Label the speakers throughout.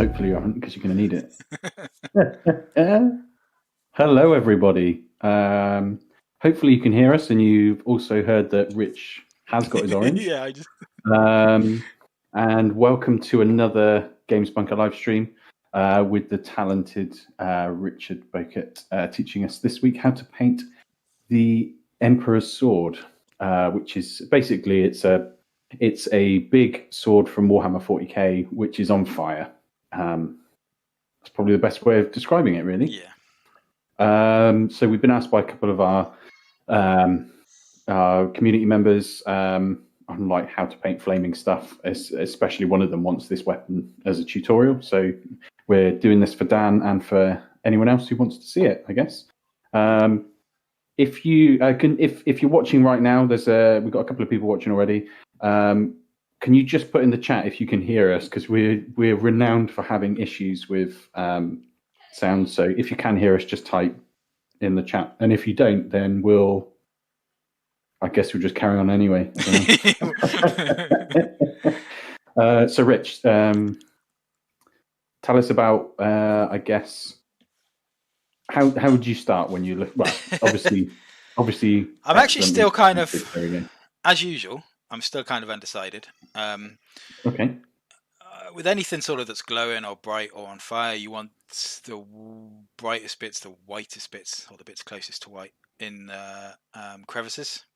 Speaker 1: Hopefully you haven't, because you're going to need it. Hello, everybody. Hopefully you can hear us, and you've also heard that Rich has got his orange.
Speaker 2: Yeah, I just.
Speaker 1: And welcome to another Games Bunker live stream with the talented Richard Boquet teaching us this week how to paint the Emperor's Sword, which is basically it's a big sword from Warhammer 40k, which is on fire. That's probably the best way of describing it, really.
Speaker 2: Yeah.
Speaker 1: So we've been asked by a couple of our community members on like how to paint flaming stuff. Especially one of them wants this weapon as a tutorial. So we're doing this for Dan and for anyone else who wants to see it, I guess. If you if you're watching right now, we've got a couple of people watching already. Can you just put in the chat if you can hear us, because we're renowned for having issues with sound. So if you can hear us, just type in the chat, and if you don't, then I guess we'll just carry on anyway. So Rich, tell us about I guess how would you start when you look? Well, obviously.
Speaker 2: I'm actually still kind of, as usual. I'm still kind of undecided.
Speaker 1: Okay.
Speaker 2: With anything sort of that's glowing or bright or on fire, you want the brightest bits, the whitest bits, or the bits closest to white in crevices,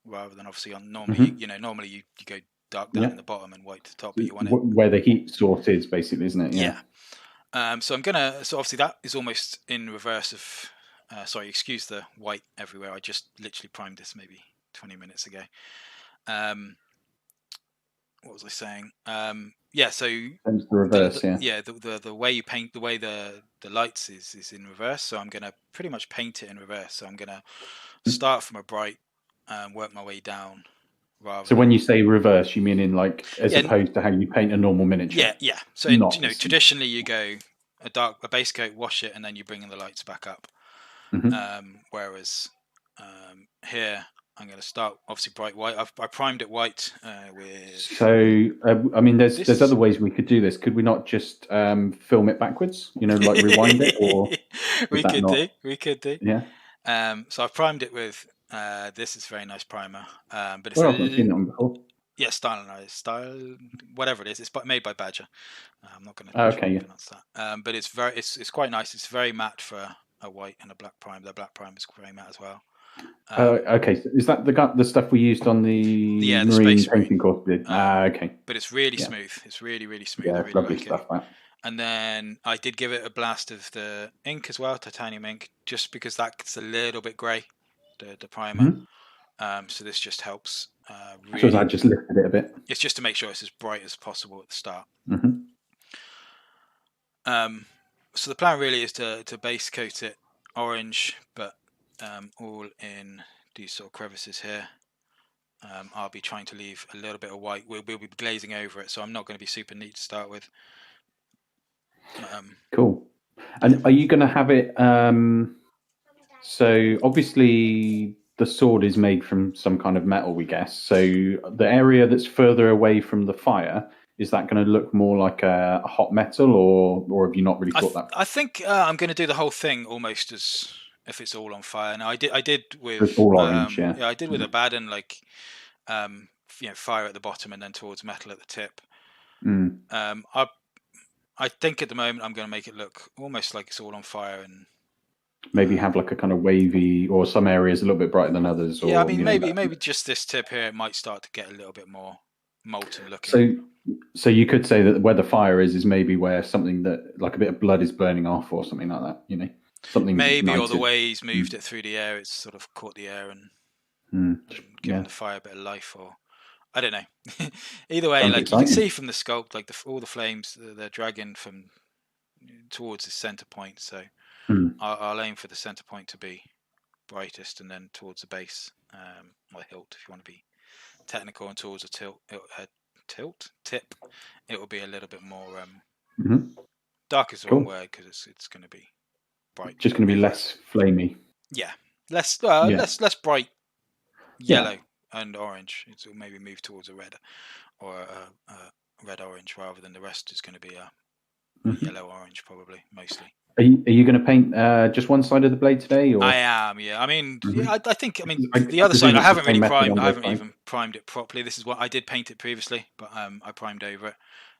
Speaker 2: rather than obviously on normally.
Speaker 1: Mm-hmm.
Speaker 2: Normally you go dark down in the bottom and white to the top, but you want it
Speaker 1: where the heat source is, basically, isn't it?
Speaker 2: Yeah. So obviously that is almost in reverse of. Sorry, excuse the white everywhere. I just literally primed this maybe 20 minutes ago. What was I saying? Yeah, so
Speaker 1: the reverse,
Speaker 2: the way you paint, the way the lights is in reverse. So I'm gonna pretty much paint it in reverse. So I'm gonna start from a bright, work my way down.
Speaker 1: So when you say reverse, you mean in as opposed to how you paint a normal miniature?
Speaker 2: Yeah. So traditionally you go a base coat, wash it, and then you bring in the lights back up.
Speaker 1: Mm-hmm.
Speaker 2: Whereas here I'm going to start obviously bright white. I primed it white with.
Speaker 1: So I mean, there's other ways we could do this. Could we not just film it backwards? Like rewind it, or
Speaker 2: we could do.
Speaker 1: Yeah.
Speaker 2: So I've primed it with this is a very nice primer. But it's
Speaker 1: I've not seen that one before.
Speaker 2: Yeah, style, whatever it is. It's made by Badger. I'm not going to pronounce that. But it's quite nice. It's very matte for a white and a black prime. The black prime is very matte as well.
Speaker 1: Okay. So is that the stuff we used on the marine painting course? Okay.
Speaker 2: But it's really smooth. It's really, really smooth.
Speaker 1: Yeah,
Speaker 2: I really
Speaker 1: lovely
Speaker 2: like
Speaker 1: stuff.
Speaker 2: it. And then I did give it a blast of the ink as well, titanium ink, just because that's a little bit grey, the primer. Mm-hmm. So this just helps.
Speaker 1: Really, so I just lifted it a bit.
Speaker 2: It's just to make sure it's as bright as possible at the start.
Speaker 1: Mm-hmm.
Speaker 2: So the plan really is to base coat it orange, but all in these sort of crevices here. I'll be trying to leave a little bit of white. We'll be glazing over it, so I'm not going to be super neat to start with.
Speaker 1: Cool. And are you going to have it? So obviously the sword is made from some kind of metal, we guess. So the area that's further away from the fire, is that going to look more like a hot metal, or have you not really thought that?
Speaker 2: I think I'm going to do the whole thing almost as if it's all on fire. Now I did with
Speaker 1: it's all orange, yeah.
Speaker 2: I did with a Baden, fire at the bottom and then towards metal at the tip. I think at the moment I'm going to make it look almost like it's all on fire, and
Speaker 1: maybe have like a kind of wavy, or some areas a little bit brighter than others. Or,
Speaker 2: yeah, I mean maybe just this tip here, it might start to get a little bit more molten looking.
Speaker 1: So you could say that where the fire is maybe where something that like a bit of blood is burning off, or something like that. Something
Speaker 2: maybe
Speaker 1: ignited.
Speaker 2: Or the way he's moved it through the air, it's sort of caught the air and given the fire a bit of life, or I don't know. Either way, you can see from the sculpt, all the flames they're dragging from towards the center point. So I'll aim for the center point to be brightest, and then towards the base, or hilt, if you want to be technical, and towards a tip, it will be a little bit more dark is the wrong word, because it's going to be bright.
Speaker 1: Just going to be less flamey.
Speaker 2: Yeah, less bright yellow and orange. It'll maybe move towards a red or a red orange, rather than the rest is going to be a yellow orange, probably mostly.
Speaker 1: Are you going to paint just one side of the blade today, or?
Speaker 2: I am, yeah. I mean, yeah. I think. I mean,
Speaker 1: I
Speaker 2: the other side,
Speaker 1: presume
Speaker 2: I
Speaker 1: it's the
Speaker 2: haven't
Speaker 1: same
Speaker 2: really
Speaker 1: method
Speaker 2: primed.
Speaker 1: on
Speaker 2: I
Speaker 1: both
Speaker 2: haven't
Speaker 1: sides.
Speaker 2: even primed it properly. This is what I did paint it previously, but I primed over it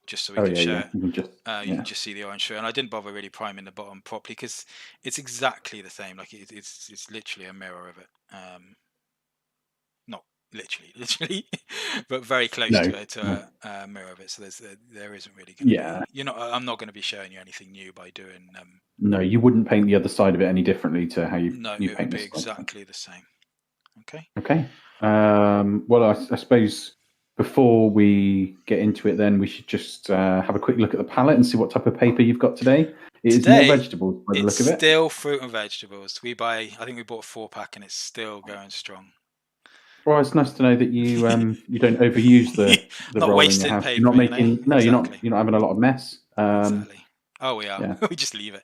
Speaker 2: just so we
Speaker 1: Oh
Speaker 2: could
Speaker 1: yeah,
Speaker 2: show
Speaker 1: yeah.
Speaker 2: it.
Speaker 1: You can just
Speaker 2: You can just see the orange through, and I didn't bother really priming the bottom properly because it's exactly the same. Like it's literally a mirror of it. Not literally, but very close to a mirror of it. So there isn't really going to be. I'm not going to be showing you anything new by doing.
Speaker 1: No, you wouldn't paint the other side of it any differently to how you
Speaker 2: No,
Speaker 1: you
Speaker 2: it
Speaker 1: paint
Speaker 2: would be
Speaker 1: this side.
Speaker 2: exactly the same. Okay.
Speaker 1: Okay. Well, I suppose before we get into it, then we should just have a quick look at the palette and see what type of paper you've got today. It is more vegetables by the look of it.
Speaker 2: It's still fruit and vegetables. I think we bought a 4-pack and it's still going strong.
Speaker 1: Well, it's nice to know that you you don't overuse the
Speaker 2: not
Speaker 1: roll in
Speaker 2: wasting
Speaker 1: your house.
Speaker 2: paper.
Speaker 1: You're not making
Speaker 2: Exactly.
Speaker 1: you're not having a lot of mess.
Speaker 2: Exactly. Oh, we are.
Speaker 1: Yeah.
Speaker 2: We just leave it.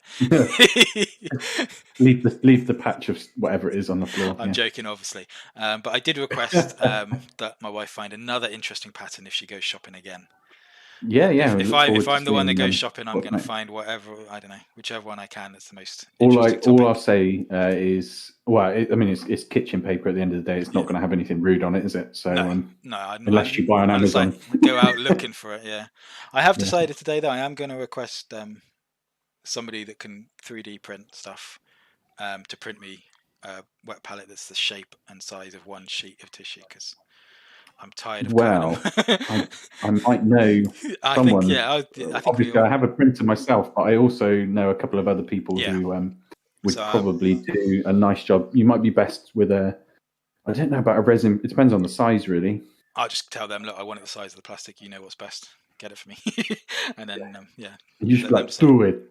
Speaker 1: leave the patch of whatever it is on the floor.
Speaker 2: I'm joking, obviously, but I did request that my wife find another interesting pattern if she goes shopping again.
Speaker 1: Yeah.
Speaker 2: If I'm the one that goes shopping, I'm going to find whichever one I can. That's the most interesting topic.
Speaker 1: All I'll say is, it's kitchen paper at the end of the day. It's not going to have anything rude on it, is it? So unless you buy on Amazon,
Speaker 2: go out looking for it. Yeah, I have decided today that I am going to request somebody that can 3D print stuff to print me a wet palette that's the shape and size of one sheet of tissue because I'm tired of cutting them.
Speaker 1: I might know someone. I think obviously I have a printer myself, but I also know a couple of other people who would probably do a nice job. You might be best with I don't know about a resin. It depends on the size, really.
Speaker 2: I'll just tell them, look, I want it the size of the plastic. You know what's best. Get it for me. And then,
Speaker 1: you should do it.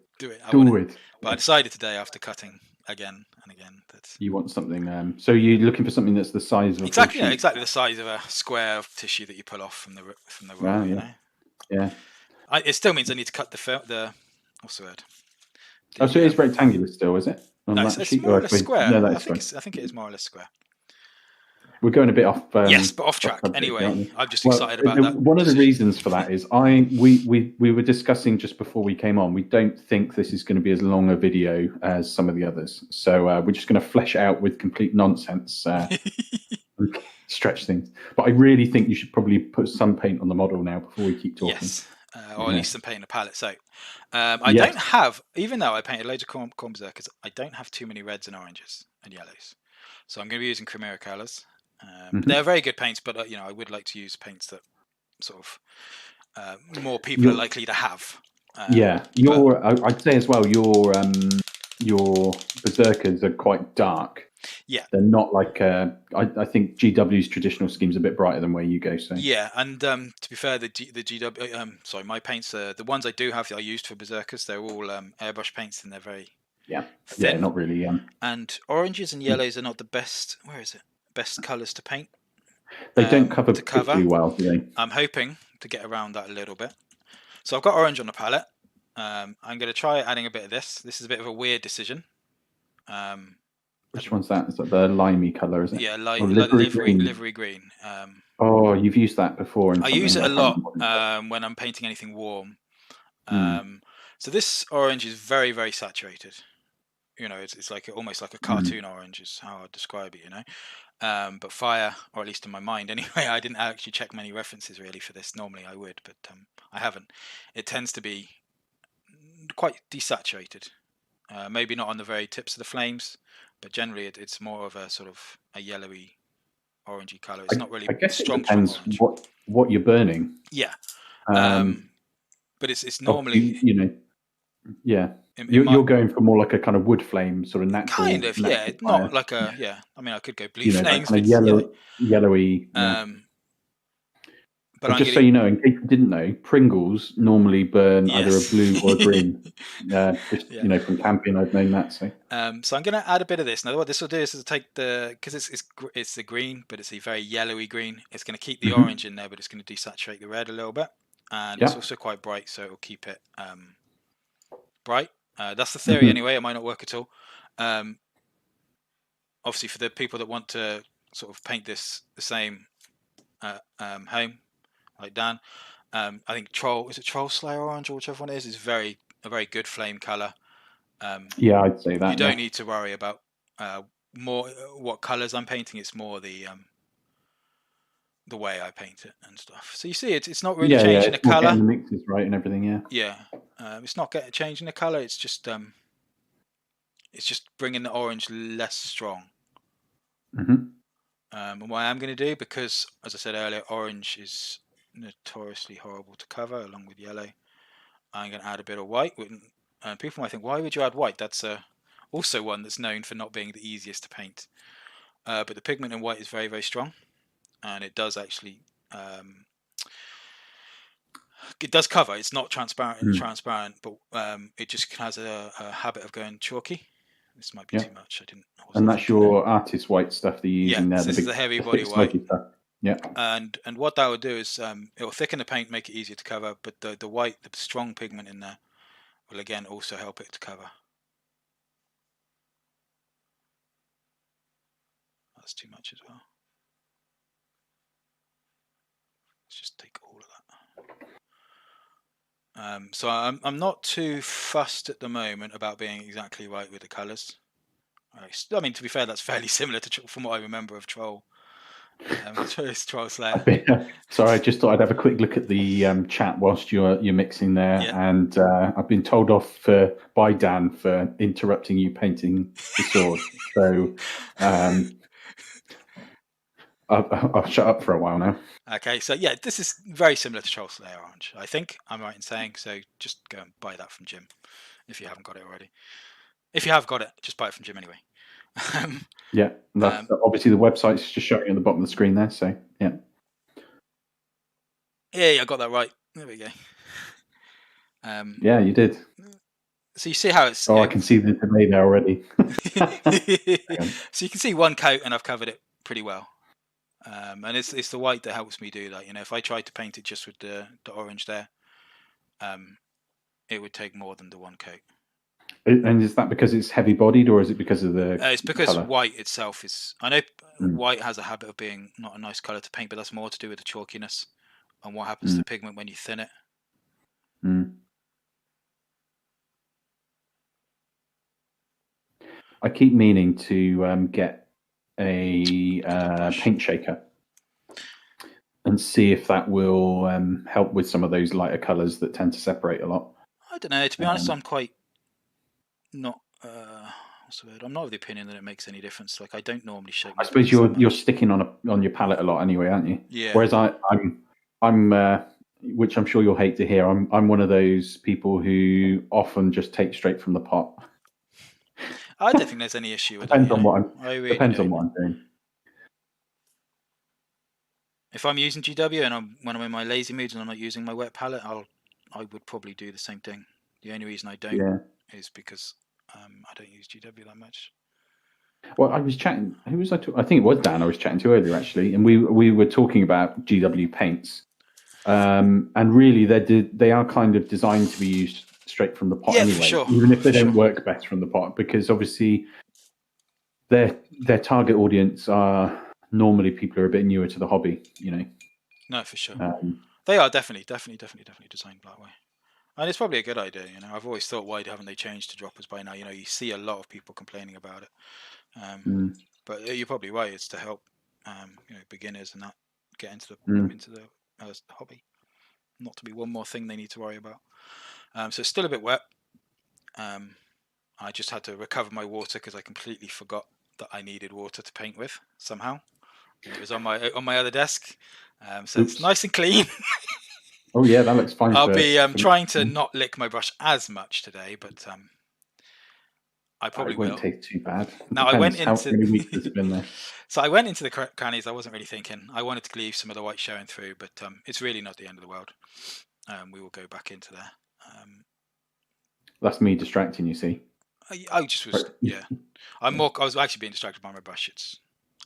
Speaker 2: But I decided today after cutting again and again that
Speaker 1: you want something. So you're looking for something that's the size of
Speaker 2: exactly the size of a square of tissue that you pull off from the roll. You know?
Speaker 1: Yeah.
Speaker 2: It still means I need to cut the what's the word?
Speaker 1: So it is rectangular still, is it?
Speaker 2: No, it's more or less square. No, I think it is more or less square.
Speaker 1: We're going a bit off.
Speaker 2: Yes, but off track. Anyway, I'm just excited about that.
Speaker 1: One of the reasons for that is we were discussing just before we came on. We don't think this is going to be as long a video as some of the others, so we're just going to flesh it out with complete nonsense, stretch things. But I really think you should probably put some paint on the model now before we keep talking.
Speaker 2: Yes, or at least some paint on the palette. So I don't have, even though I painted loads of corn berserkers, I don't have too many reds and oranges and yellows. So I'm going to be using Chimera colours. They're very good paints, but I would like to use paints that sort of more people are likely to have.
Speaker 1: I'd say as well your berserkers are quite dark.
Speaker 2: Yeah,
Speaker 1: they're not like I think GW's traditional scheme's a bit brighter than where you go. So
Speaker 2: yeah, and to be fair, the GW my paints the ones I do have that I used for berserkers, they're all airbrush paints and they're very thin.
Speaker 1: Not really.
Speaker 2: And oranges and yellows are not the best. Where is it? Best colours to paint.
Speaker 1: They don't cover particularly well, do they?
Speaker 2: I'm hoping to get around that a little bit. So I've got orange on the palette. I'm going to try adding a bit of this. This is a bit of a weird decision.
Speaker 1: Which one's that? Is that the limey colour, is it?
Speaker 2: Yeah, livery green.
Speaker 1: You've used that before.
Speaker 2: I use it a lot when I'm painting anything warm. So this orange is very, very saturated. It's like almost like a cartoon orange is how I describe it. But fire, or at least in my mind anyway, I didn't actually check many references really for this. Normally I would, but I haven't. It tends to be quite desaturated. Maybe not on the very tips of the flames, but generally it's more of a sort of a yellowy, orangey colour. It's not really strong.
Speaker 1: It depends what you're burning.
Speaker 2: Yeah. But it's normally
Speaker 1: You're going for more like a kind of wood flame, sort of natural.
Speaker 2: Kind of, yeah. Not like a I mean, I could go blue flames,
Speaker 1: kind of yellowy. But just so you know, in case you didn't know, Pringles normally burn either a blue or a green. From camping, I've known that. So
Speaker 2: I'm going to add a bit of this. Now, what this will do is take because it's the green, but it's a very yellowy green. It's going to keep the orange in there, but it's going to desaturate the red a little bit, and it's also quite bright, so it will keep it bright. That's the theory anyway. It might not work at all. Obviously, for the people that want to sort of paint this the same home, like Dan, I think Troll Slayer Orange or whichever one it is very a very good flame color.
Speaker 1: Yeah, I'd say that.
Speaker 2: You don't need to worry about more what colors I'm painting. It's more the way I paint it and stuff. So you see, it's not really changing the
Speaker 1: it's more
Speaker 2: color.
Speaker 1: getting the mixes right and everything.
Speaker 2: Yeah, it's not changing the color. It's just bringing the orange less strong.
Speaker 1: Mm-hmm.
Speaker 2: And what I am going to do, because as I said earlier, orange is notoriously horrible to cover, along with yellow. I'm going to add a bit of white. And people might think, why would you add white? That's also one that's known for not being the easiest to paint. But the pigment in white is very, very strong, and it does actually it does cover. It's not transparent, but it just has a habit of going chalky. This might be too much.
Speaker 1: And that's your artist white stuff that you're using there.
Speaker 2: This is the heavy body white.
Speaker 1: Stuff. Yeah.
Speaker 2: And what that will do is it will thicken the paint, make it easier to cover. But the white, the strong pigment in there, will again also help it to cover. That's too much as well. Let's just take all of that. So I'm not too fussed at the moment about being exactly right with the colours. I mean, to be fair, that's fairly similar to from what I remember of Troll. Troll Slayer.
Speaker 1: Sorry, I just thought I'd have a quick look at the chat whilst you're mixing there, and I've been told off by Dan for interrupting you painting the sword. So I'll shut up for a while now.
Speaker 2: Okay, so yeah, this is very similar to Troll Slayer Orange. I think I'm right in saying. So just go and buy that from Jim if you haven't got it already. If you have got it, just buy it from Jim anyway.
Speaker 1: Yeah, that's obviously the website's just showing at the bottom of the screen there. So yeah,
Speaker 2: I got that right. There we go.
Speaker 1: Yeah, you did.
Speaker 2: So you see how it's.
Speaker 1: Oh, I can see the delay there already.
Speaker 2: So you can see one coat, and I've covered it pretty well. And it's the white that helps me do that. If I tried to paint it just with the orange there, it would take more than the one coat.
Speaker 1: And is that because it's heavy bodied, or is it because of the
Speaker 2: it's because
Speaker 1: color?
Speaker 2: White itself is. I know white has a habit of being not a nice color to paint, but that's more to do with the chalkiness and what happens to the pigment when you thin it.
Speaker 1: I keep meaning to get a paint shaker and see if that will help with some of those lighter colours that tend to separate a lot.
Speaker 2: I don't know. To be honest, I'm quite not. I'm not of the opinion that it makes any difference. Like, I don't normally shake.
Speaker 1: I suppose you're sticking on your palette a lot anyway, aren't you?
Speaker 2: Yeah.
Speaker 1: Whereas I'm which I'm sure you'll hate to hear. I'm one of those people who often just take straight from the pot.
Speaker 2: I don't think there's any issue with
Speaker 1: depends
Speaker 2: that.
Speaker 1: On what I'm doing.
Speaker 2: If I'm using GW and when I'm in my lazy moods and I'm not using my wet palette, I would probably do the same thing. The only reason I don't is because I don't use GW that much.
Speaker 1: Well, I was chatting. Who was I? I think it was Dan. I was chatting to earlier actually, and we were talking about GW paints, and really they are kind of designed to be used straight from the pot anyway,
Speaker 2: sure.
Speaker 1: Even if they don't work best from the pot, because obviously their target audience are normally people who are a bit newer to the hobby.
Speaker 2: No, for sure. They are definitely designed that way. And it's probably a good idea, I've always thought, why haven't they changed to droppers by now? You see a lot of people complaining about it. But you're probably right. It's to help, beginners and that get into the hobby. Not to be one more thing they need to worry about. So it's still a bit wet. I just had to recover my water because I completely forgot that I needed water to paint with somehow. It was on my other desk. So It's nice and clean.
Speaker 1: Oh yeah, that looks fine.
Speaker 2: I'll be trying to not lick my brush as much today, but I probably
Speaker 1: won't take too bad.
Speaker 2: Now I went into
Speaker 1: how many weeks has it been there?
Speaker 2: So I went into the crannies. I wasn't really thinking. I wanted to leave some of the white showing through, but it's really not the end of the world. We will go back into there.
Speaker 1: That's me distracting you. See,
Speaker 2: I just was I was actually being distracted by my brush.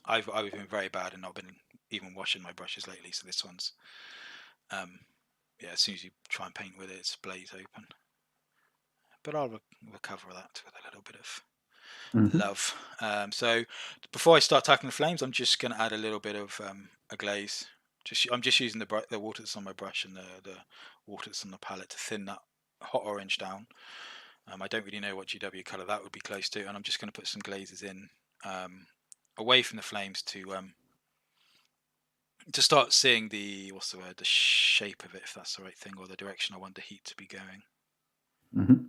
Speaker 2: I've been very bad and not been even washing my brushes lately. So this one's as soon as you try and paint with it, it's blades open. But I'll recover that with a little bit of love. So before I start tackling the flames, I'm just going to add a little bit of a glaze. I'm just using the water that's on my brush and the water that's on the palette to thin that hot orange down. I don't really know what GW colour that would be close to, and I'm just going to put some glazes in away from the flames to start seeing the shape of it, if that's the right thing, or the direction I want the heat to be going.
Speaker 1: Mm-hmm.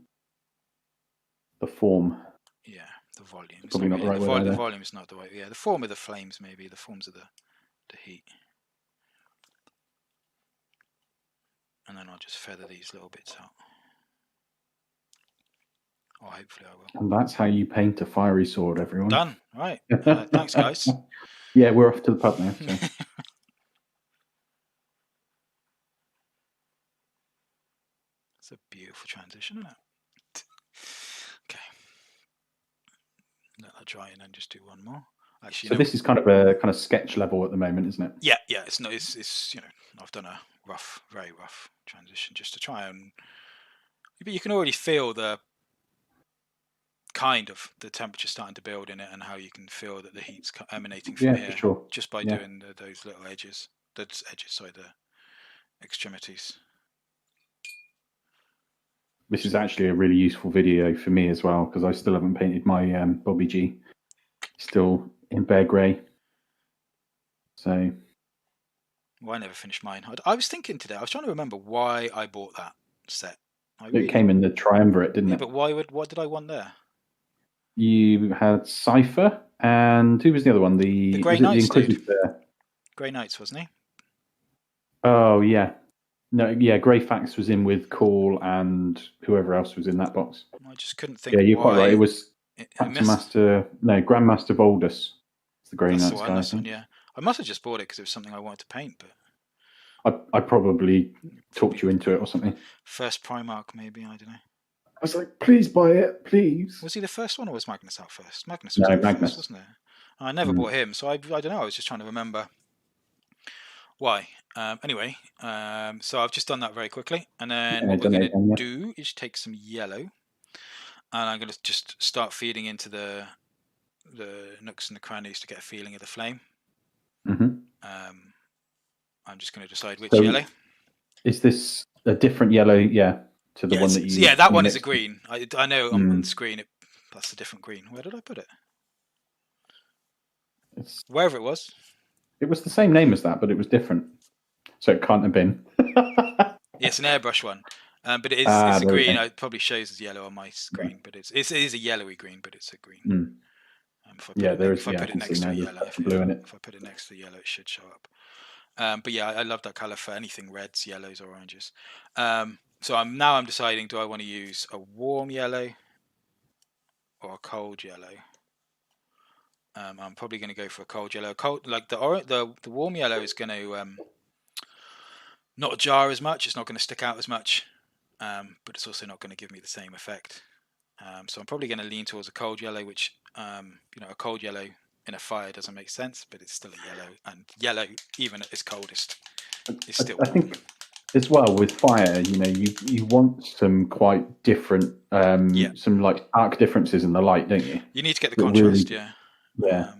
Speaker 1: The form.
Speaker 2: Yeah, the volume.
Speaker 1: It's probably not really the right word.
Speaker 2: The volume is not the way. Yeah, the form of the flames, maybe. The forms of the heat. And then I'll just feather these little bits out. Or hopefully I will.
Speaker 1: And that's how you paint a fiery sword, everyone.
Speaker 2: Done. Right. Thanks, guys.
Speaker 1: Yeah, we're off to the pub now. So.
Speaker 2: It's a beautiful transition, isn't it? Okay. Let that dry and then just do one more. Actually,
Speaker 1: so this is kind of sketch level at the moment, isn't it?
Speaker 2: Yeah. It's I've done a very rough transition just to try and. But you can already feel the kind of the temperature starting to build in it, and how you can feel that the heat's emanating from here,
Speaker 1: for sure.
Speaker 2: just by doing those little edges. The extremities.
Speaker 1: This is actually a really useful video for me as well, because I still haven't painted my Bobby G. Still in Bear Grey. So.
Speaker 2: Well, I never finished mine. I was thinking today, I was trying to remember why I bought that set.
Speaker 1: It came in the triumvirate, didn't it?
Speaker 2: But what did I want there?
Speaker 1: You had Cypher, and who was the other one? The
Speaker 2: Grey Knights, dude. Grey Knights, wasn't he?
Speaker 1: Oh, yeah. No, yeah, Grey Fax was in with Call and whoever else was in that box.
Speaker 2: I just couldn't think.
Speaker 1: Yeah, you're quite right. It was Grandmaster Voldus. It's the Grey Knights guy.
Speaker 2: This one, yeah. I must have just bought it because it was something I wanted to paint, but
Speaker 1: I probably talked you into it or something.
Speaker 2: First Primarch, maybe, I don't know.
Speaker 1: I was like, please buy it, please.
Speaker 2: Was he the first one, or was Magnus out first? Magnus was out first, wasn't it? I never bought him, so I don't know. I was just trying to remember why. Anyway, so I've just done that very quickly, and then what we're going to do is take some yellow, and I'm going to just start feeding into the nooks and the crannies to get a feeling of the flame.
Speaker 1: Mm-hmm.
Speaker 2: I'm just going to decide which yellow.
Speaker 1: Is this a different yellow? Yeah. To the one that you.
Speaker 2: Yeah, that one is a green. I know on the screen that's a different green. Where did I put it? Wherever it was.
Speaker 1: It was the same name as that, but it was different. So it can't have been.
Speaker 2: It's an airbrush one, but it's a green. It probably shows as yellow on my screen, but it is a yellowy green, but it's a green. If I put it next to the yellow, it should show up. But yeah, I love that color for anything reds, yellows, or oranges. So I'm deciding: do I want to use a warm yellow or a cold yellow? I'm probably going to go for a cold yellow. The warm yellow is going to not jar as much. It's not going to stick out as much, but it's also not going to give me the same effect. So I'm probably going to lean towards a cold yellow, which a cold yellow in a fire doesn't make sense, but it's still a yellow, and yellow, even at its coldest, is still.
Speaker 1: I think as well with fire, you want some quite different, some like arc differences in the light, don't you?
Speaker 2: You need to get the contrast,
Speaker 1: Yeah.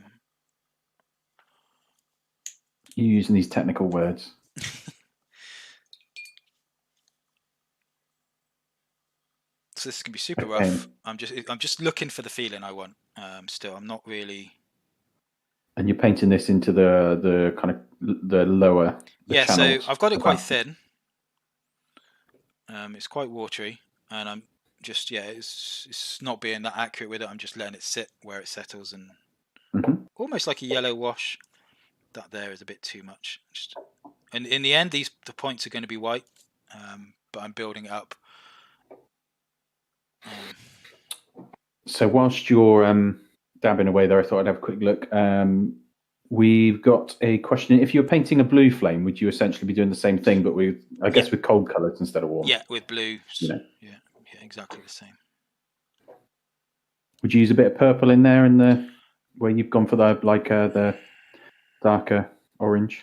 Speaker 1: You're using these technical words.
Speaker 2: So this can be super rough. I'm just looking for the feeling I want. Still, I'm not really.
Speaker 1: And you're painting this into the kind of the lower.
Speaker 2: So I've got it quite thin. It's quite watery, and I'm just it's not being that accurate with it. I'm just letting it sit where it settles, and almost like a yellow wash. That there is a bit too much. And in the end, the points are going to be white, but I'm building it up.
Speaker 1: So whilst you're dabbing away there, I thought I'd have a quick look. We've got a question. If you're painting a blue flame, would you essentially be doing the same thing, but with cold colours instead of warm?
Speaker 2: Yeah, with blue. Yeah, exactly the same.
Speaker 1: Would you use a bit of purple in there where you've gone for the darker orange?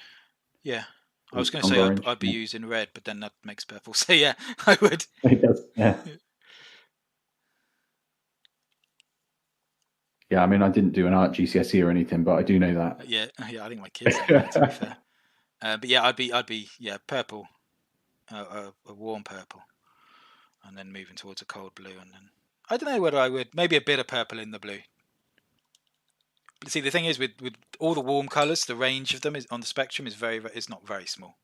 Speaker 2: Yeah. I was going to say I'd be using red, but then that makes purple. So yeah, I would.
Speaker 1: It does, yeah. Yeah, I mean, I didn't do an art GCSE or anything, but I do know that.
Speaker 2: Yeah, I think my kids know that, to be fair. But yeah, I'd be purple, a warm purple. and then moving towards a cold blue, and then I don't know whether I would, maybe a bit of purple in the blue. But see, the thing is with all the warm colours, the range of them is on the spectrum is not very small,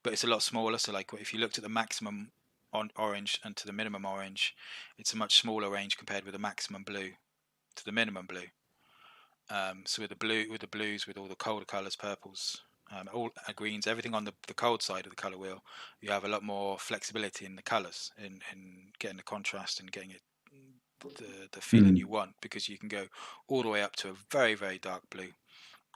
Speaker 2: but it's a lot smaller. So like if you looked at the maximum on orange and to the minimum orange, it's a much smaller range compared with the maximum blue to the minimum blue. So with the blues, with all the colder colours, purples, all greens, everything on the cold side of the colour wheel, you have a lot more flexibility in the colours, in getting the contrast and getting it the feeling you want, because you can go all the way up to a very, very dark blue,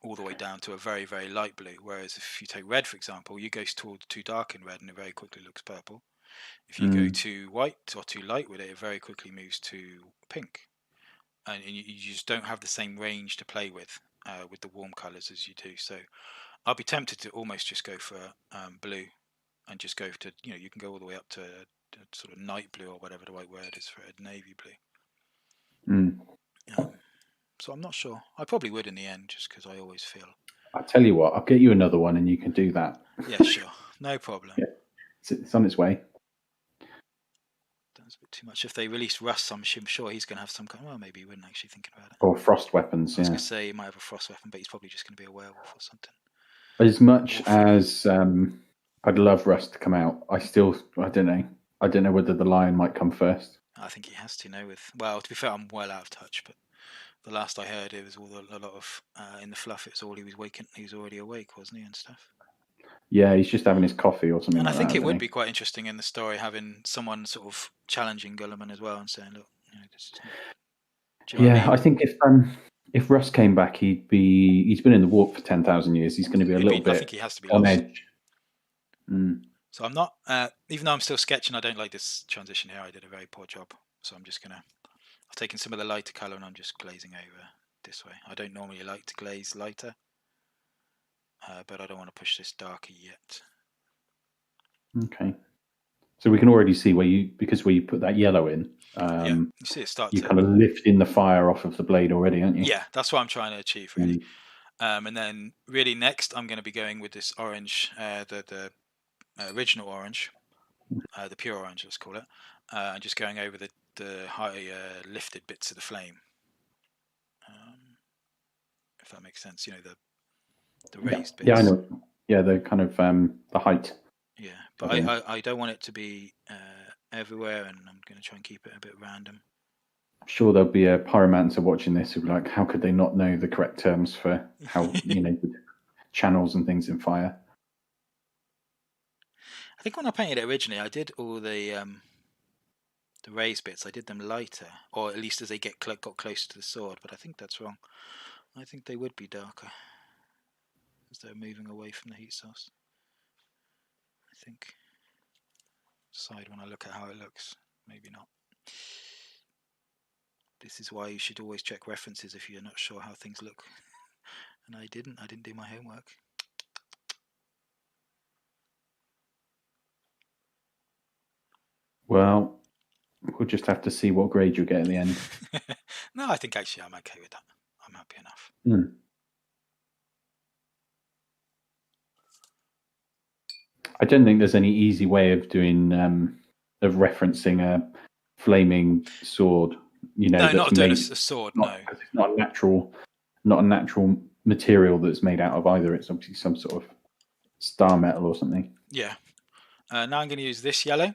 Speaker 2: all the way down to a very, very light blue. Whereas if you take red, for example, you go towards too dark in red and it very quickly looks purple. If you go too white or too light with it, it very quickly moves to pink. And you just don't have the same range to play with the warm colours as you do. So I'll be tempted to almost just go for blue, and just go to, you can go all the way up to sort of night blue, or whatever the right word is for it, navy blue. So I'm not sure. I probably would in the end, just because I always feel.
Speaker 1: I'll tell you what, I'll get you another one and you can do that.
Speaker 2: Yeah, sure. No problem.
Speaker 1: Yeah. It's on its way.
Speaker 2: That's a bit too much. If they release Rust, I'm sure he's going to have some kind. Well, maybe he wouldn't actually think about it.
Speaker 1: Or frost weapons,
Speaker 2: I was going to say he might have a frost weapon, but he's probably just going to be a werewolf or something.
Speaker 1: As much as I'd love Rust to come out, I don't know. I don't know whether the lion might come first.
Speaker 2: I think he has to, well, to be fair, I'm well out of touch, but the last I heard, it was a lot of in the fluff. It's all he was already awake, wasn't he, and stuff.
Speaker 1: Yeah, he's just having his coffee or something.
Speaker 2: And
Speaker 1: like
Speaker 2: I think
Speaker 1: that,
Speaker 2: it would be quite interesting in the story, having someone sort of challenging Guilliman as well and saying, "Look, this is not."
Speaker 1: Yeah, I think if Russ came back, he's been in the warp for 10,000 years. He's going to be a little bit.
Speaker 2: I think he has to be
Speaker 1: on
Speaker 2: lost.
Speaker 1: edge.
Speaker 2: So I'm not, even though I'm still sketching, I don't like this transition here. I did a very poor job. So I'm just I've taken some of the lighter colour and I'm just glazing over this way. I don't normally like to glaze lighter, but I don't want to push this darker yet.
Speaker 1: Okay. So we can already see where you put that yellow in.
Speaker 2: You see it start.
Speaker 1: You're kind of lifting the fire off of the blade already, aren't you?
Speaker 2: Yeah, that's what I'm trying to achieve, really. And then really next, I'm going to be going with this orange, the original orange, the pure orange, let's call it, and just going over the high lifted bits of the flame. If that makes sense, the raised bits.
Speaker 1: Yeah, I know. Yeah, the kind of the height.
Speaker 2: Yeah, but I don't want it to be everywhere, and I'm going to try and keep it a bit random.
Speaker 1: I'm sure there'll be a pyromancer watching this who'll be like, how could they not know the correct terms for how, the channels and things in fire?
Speaker 2: I think when I painted it originally, I did all the raised bits, I did them lighter, or at least as they got closer to the sword, but I think that's wrong. I think they would be darker as they're moving away from the heat source. I think. Decide when I look at how it looks. Maybe not. This is why you should always check references if you're not sure how things look. And I didn't do my homework.
Speaker 1: Well, we'll just have to see what grade you get at the end.
Speaker 2: No, I think actually I'm okay with that. I'm happy enough.
Speaker 1: I don't think there's any easy way of doing of referencing a flaming sword.
Speaker 2: No, not doing a sword. No,
Speaker 1: it's not a natural material that's made out of either. It's obviously some sort of star metal or something.
Speaker 2: Yeah. Now I'm going to use this yellow,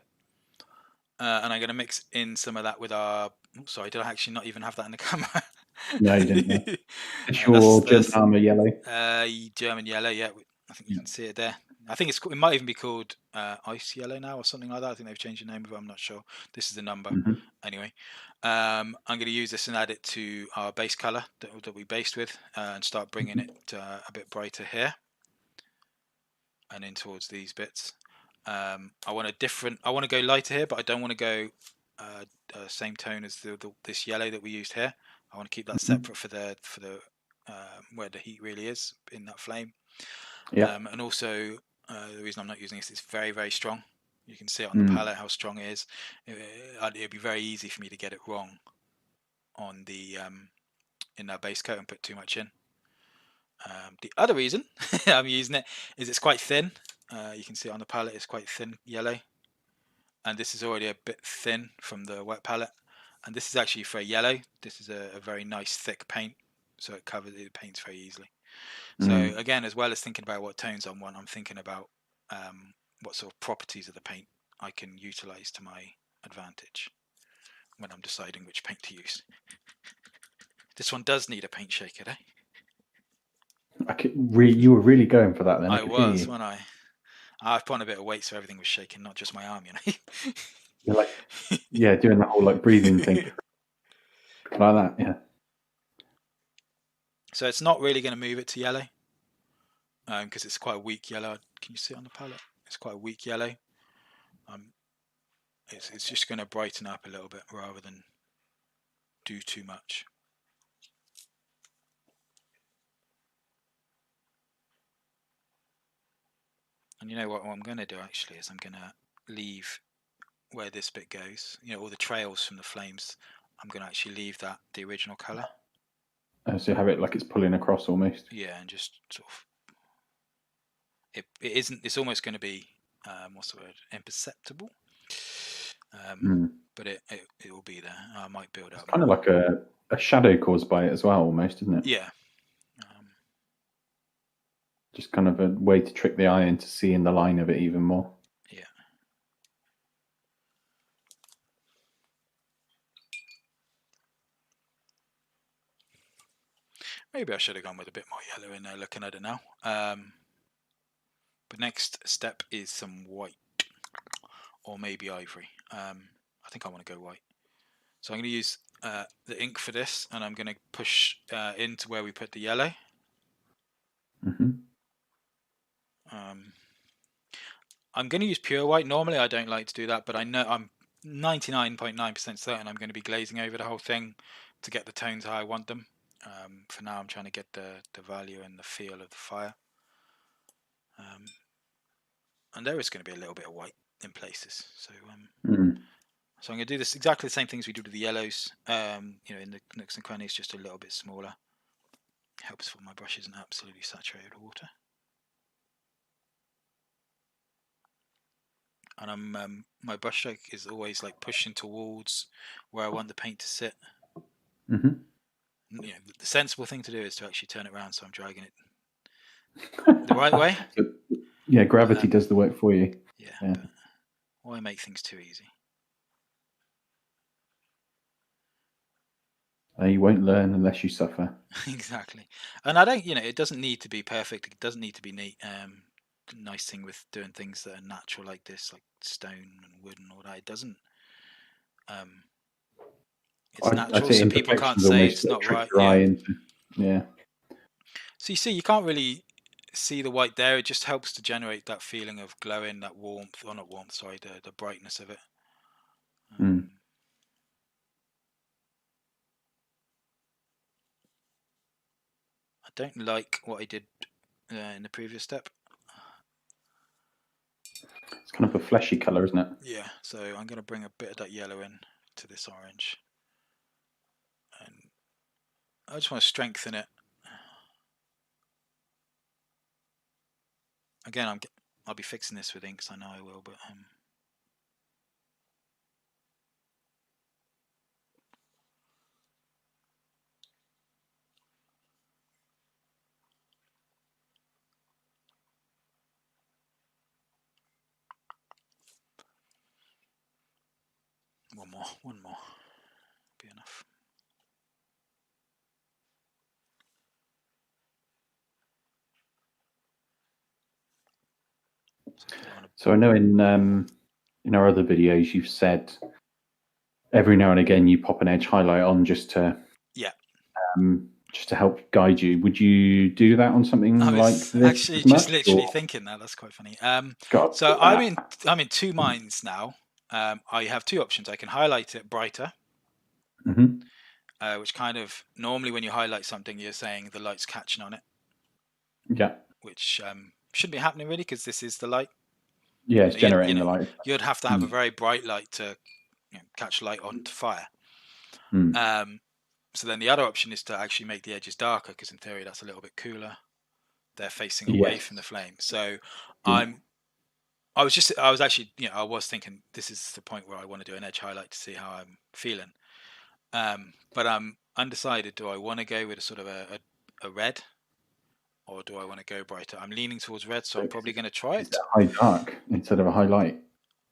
Speaker 2: and I'm going to mix in some of that with our. Sorry, did I actually not even have that in the camera?
Speaker 1: No, you didn't. It's your German armor yellow.
Speaker 2: German yellow, yeah. I think you can see it there. I think it might even be called ice yellow now or something like that. I think they've changed the name of it. I'm not sure. This is the number. Anyway, I'm going to use this and add it to our base color that we based with, and start bringing it a bit brighter here and in towards these bits. I want to go lighter here, but I don't want to go same tone as this yellow that we used here. I want to keep that separate for the where the heat really is in that flame. Yeah. And also the reason I'm not using this is it's very, very strong. You can see it on the palette how strong it is. It'd be very easy for me to get it wrong on the in our base coat and put too much in. The other reason I'm using it is it's quite thin. You can see it on the palette, it's quite thin yellow. and this is already a bit thin from the wet palette. And this is actually for a yellow. This is a very nice thick paint, so it paints very easily. So again, as well as thinking about what tones I want, I'm thinking about what sort of properties of the paint I can utilize to my advantage when I'm deciding which paint to use. This one does need a paint shaker, eh?
Speaker 1: You were really going for that then.
Speaker 2: I was, when I've put on a bit of weight, so everything was shaking, not just my arm, you know.
Speaker 1: You're like, yeah, doing the whole like breathing thing, like that, yeah.
Speaker 2: So it's not really going to move it to yellow, because it's quite a weak yellow. Can you see it on the palette? It's quite a weak yellow. It's just going to brighten up a little bit rather than do too much. And you know what I'm going to do actually is I'm going to leave where this bit goes, you know, all the trails from the flames, I'm going to actually leave that the original colour.
Speaker 1: So you have it like it's pulling across almost.
Speaker 2: Yeah, and just sort of, it's almost going to be, what's the word, imperceptible. But it will be there. I might build up.
Speaker 1: It's kind of like a shadow caused by it as well, almost, isn't it?
Speaker 2: Yeah.
Speaker 1: Just kind of a way to trick the eye into seeing the line of it even more.
Speaker 2: Yeah. Maybe I should have gone with a bit more yellow in there looking at it now. But next step is some white or maybe ivory. I think I want to go white. So I'm going to use the ink for this, and I'm going to push into where we put the yellow. I'm going to use pure white. Normally I don't like to do that, but I know I'm 99.9% certain I'm going to be glazing over the whole thing to get the tones how I want them. For now I'm trying to get the value and the feel of the fire. And there is going to be a little bit of white in places. So so I'm going to do this exactly the same things we do with the yellows, you know, in the nooks and crannies, just a little bit smaller. Helps if my brush isn't absolutely saturated with water. And my brush stroke is always like pushing towards where I want the paint to sit. You know, the sensible thing to do is to actually turn it around, so I'm dragging it the right way.
Speaker 1: Yeah, gravity does the work for you.
Speaker 2: Yeah. But why make things too easy?
Speaker 1: You won't learn unless you suffer.
Speaker 2: Exactly. And I don't, you know, it doesn't need to be perfect. It doesn't need to be neat. Nice thing with doing things that are natural like this, like stone and wood and all that, it doesn't. It's natural, so people can't say it's not right.
Speaker 1: Yeah.
Speaker 2: So you see, you can't really see the white there. It just helps to generate that feeling of glowing, that warmth, or not warmth, sorry, the brightness of it. I don't like what I did in the previous step.
Speaker 1: It's kind of a fleshy colour, isn't it?
Speaker 2: Yeah, so I'm going to bring a bit of that yellow in to this orange. And I just want to strengthen it. Again, I'll be fixing this with inks, I know I will, but one more be enough.
Speaker 1: So I know in our other videos you've said every now and again you pop an edge highlight on just to help guide you. Would you do that on something like this?
Speaker 2: Actually, just literally thinking that. That's quite funny. So I'm in two minds now. I have two options. I can highlight it brighter, which kind of normally when you highlight something, you're saying the light's catching on it.
Speaker 1: Yeah.
Speaker 2: Which shouldn't be happening really, because this is the light.
Speaker 1: Yeah, it's generating the light.
Speaker 2: You'd have to have a very bright light to catch light onto fire. So then the other option is to actually make the edges darker, because in theory that's a little bit cooler. They're facing away from the flame. So I'm I was actually, I was thinking this is the point where I want to do an edge highlight to see how I'm feeling. But I'm undecided. Do I want to go with a sort of a red, or do I want to go brighter? I'm leaning towards red, so I'm probably going to try
Speaker 1: Is
Speaker 2: it.
Speaker 1: that high dark instead of a highlight?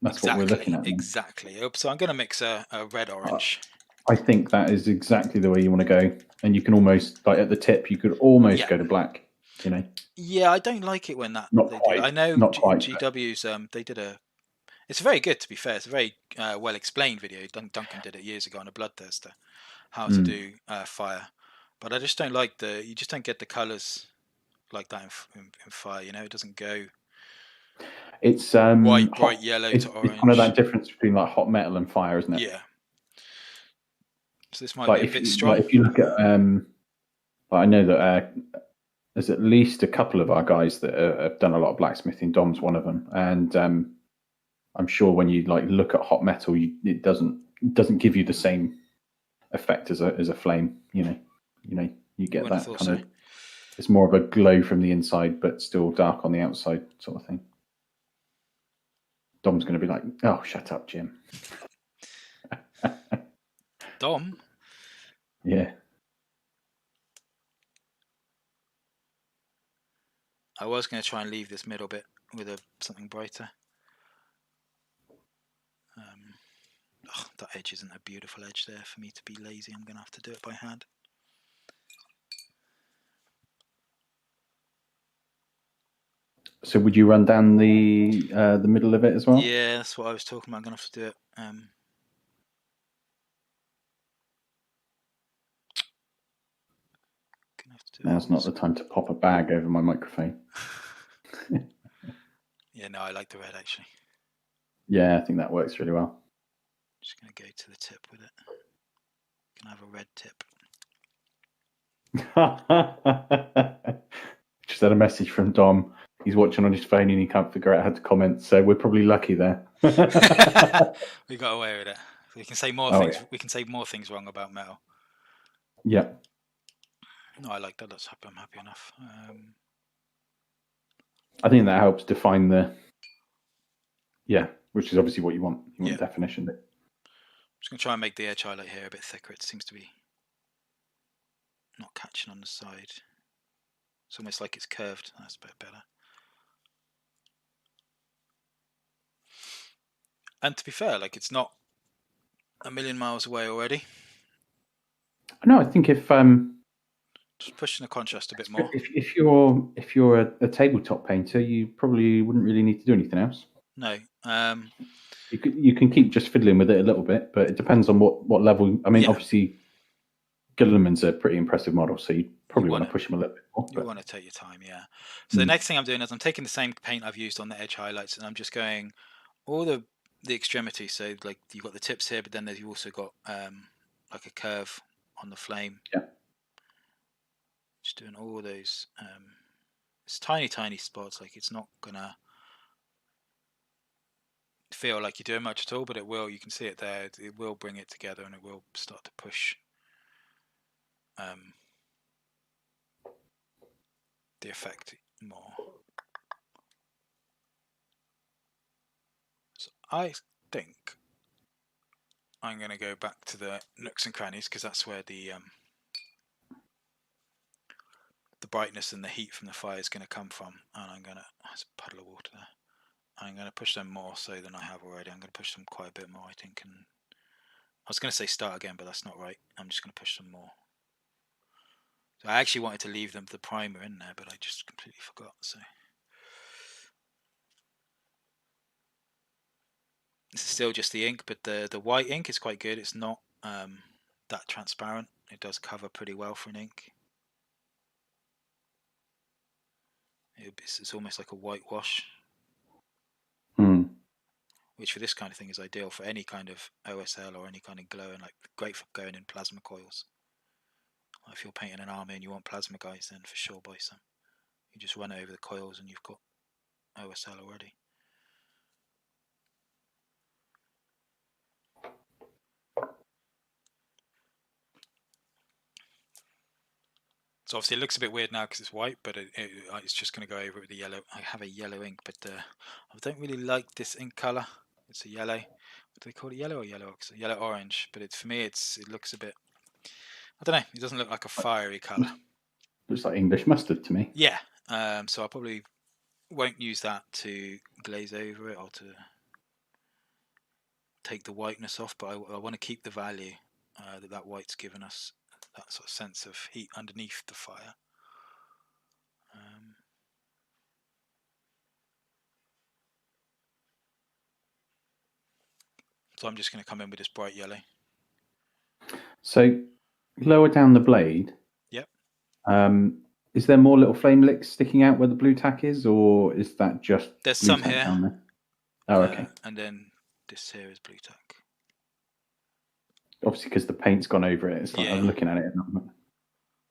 Speaker 1: That's
Speaker 2: Exactly,
Speaker 1: what we're looking at.
Speaker 2: Exactly. So I'm going to mix a red orange.
Speaker 1: I think that is exactly the way you want to go, and you can almost, like at the tip, you could almost go to black.
Speaker 2: Yeah, I don't like it when that
Speaker 1: not
Speaker 2: they
Speaker 1: quite.
Speaker 2: do. I know
Speaker 1: not quite,
Speaker 2: GW's. They did a. It's very good, to be fair. It's a very well explained video. Duncan did it years ago on a Bloodthirster, how to do fire. But I just don't like you just don't get the colours like that in fire. It doesn't go.
Speaker 1: It's
Speaker 2: white, bright yellow to orange.
Speaker 1: It's kind of that difference between like hot metal and fire, isn't it?
Speaker 2: Yeah. So this might be a bit strong.
Speaker 1: Like if you look at, I know that there's at least a couple of our guys that have done a lot of blacksmithing. Dom's one of them, and I'm sure when you like look at hot metal, it doesn't give you the same effect as a flame. You get that kind of. It's more of a glow from the inside, but still dark on the outside, sort of thing. Dom's going to be like, "Oh, shut up, Jim."
Speaker 2: Dom?
Speaker 1: Yeah.
Speaker 2: I was going to try and leave this middle bit with something brighter. That edge isn't a beautiful edge there for me to be lazy. I'm going to have to do it by hand.
Speaker 1: So would you run down the middle of it as well?
Speaker 2: Yeah, that's what I was talking about. I'm going to have to do it.
Speaker 1: Now's not the time to pop a bag over my microphone.
Speaker 2: Yeah, no, I like the red actually.
Speaker 1: Yeah, I think that works really well.
Speaker 2: Just going to go to the tip with it. Can I have a red tip?
Speaker 1: Just had a message from Dom. He's watching on his phone and he can't figure out how to comment, so we're probably lucky there.
Speaker 2: We got away with it. We can say more things. Yeah. We can say more things wrong about metal.
Speaker 1: Yeah.
Speaker 2: No, I like that. I'm happy enough.
Speaker 1: I think that helps define which is obviously what you want. You want definition.
Speaker 2: I'm just going to try and make the edge highlight here a bit thicker. It seems to be not catching on the side. It's almost like it's curved. That's a bit better. And to be fair, like it's not a million miles away already.
Speaker 1: No, I think if
Speaker 2: just pushing the contrast a bit more.
Speaker 1: If you're a tabletop painter, you probably wouldn't really need to do anything else.
Speaker 2: No.
Speaker 1: You can keep just fiddling with it a little bit, but it depends on what level. I mean, obviously, Guilliman's a pretty impressive model, so you probably want to push him a little bit more.
Speaker 2: You want to take your time, yeah. So the next thing I'm doing is I'm taking the same paint I've used on the edge highlights, and I'm just going all the extremities. So like you've got the tips here, but then you've also got like a curve on the flame.
Speaker 1: Yeah.
Speaker 2: Just doing all those. It's tiny spots. Like it's not gonna feel like you're doing much at all, but it will. You can see it there. It will bring it together, and it will start to push the effect more. So I think I'm going to go back to the nooks and crannies because that's where the brightness and the heat from the fire is going to come from. And I'm going to, there's a puddle of water there. I'm going to push them more so than I have already. I'm going to push them quite a bit more, I think. And I was going to say start again, but that's not right. I'm just going to push them more. So I actually wanted to leave the primer in there, but I just completely forgot. So this is still just the ink, but the white ink is quite good. It's not that transparent. It does cover pretty well for an ink. It's almost like a whitewash, which for this kind of thing is ideal for any kind of OSL or any kind of glow, and like great for going in plasma coils. If you're painting an army and you want plasma guys, then for sure buy some. You just run it over the coils and you've got OSL already. So obviously it looks a bit weird now because it's white, but it's just going to go over with the yellow. I have a yellow ink, but I don't really like this ink color. It's a yellow. What do they call it? Yellow or yellow? It's yellow orange. But for me, it looks a bit. I don't know. It doesn't look like a fiery color.
Speaker 1: Looks like English mustard to me.
Speaker 2: Yeah. So I probably won't use that to glaze over it or to take the whiteness off. But I want to keep the value that white's given us. That sort of sense of heat underneath the fire. So I'm just going to come in with this bright yellow.
Speaker 1: So lower down the blade.
Speaker 2: Yep.
Speaker 1: Is there more little flame licks sticking out where the blue tack is, or is that just
Speaker 2: there's
Speaker 1: blue
Speaker 2: some
Speaker 1: tack
Speaker 2: here
Speaker 1: down there? Oh, okay.
Speaker 2: And then this here is blue tack.
Speaker 1: Obviously, because the paint's gone over it. It's like I'm looking at it. And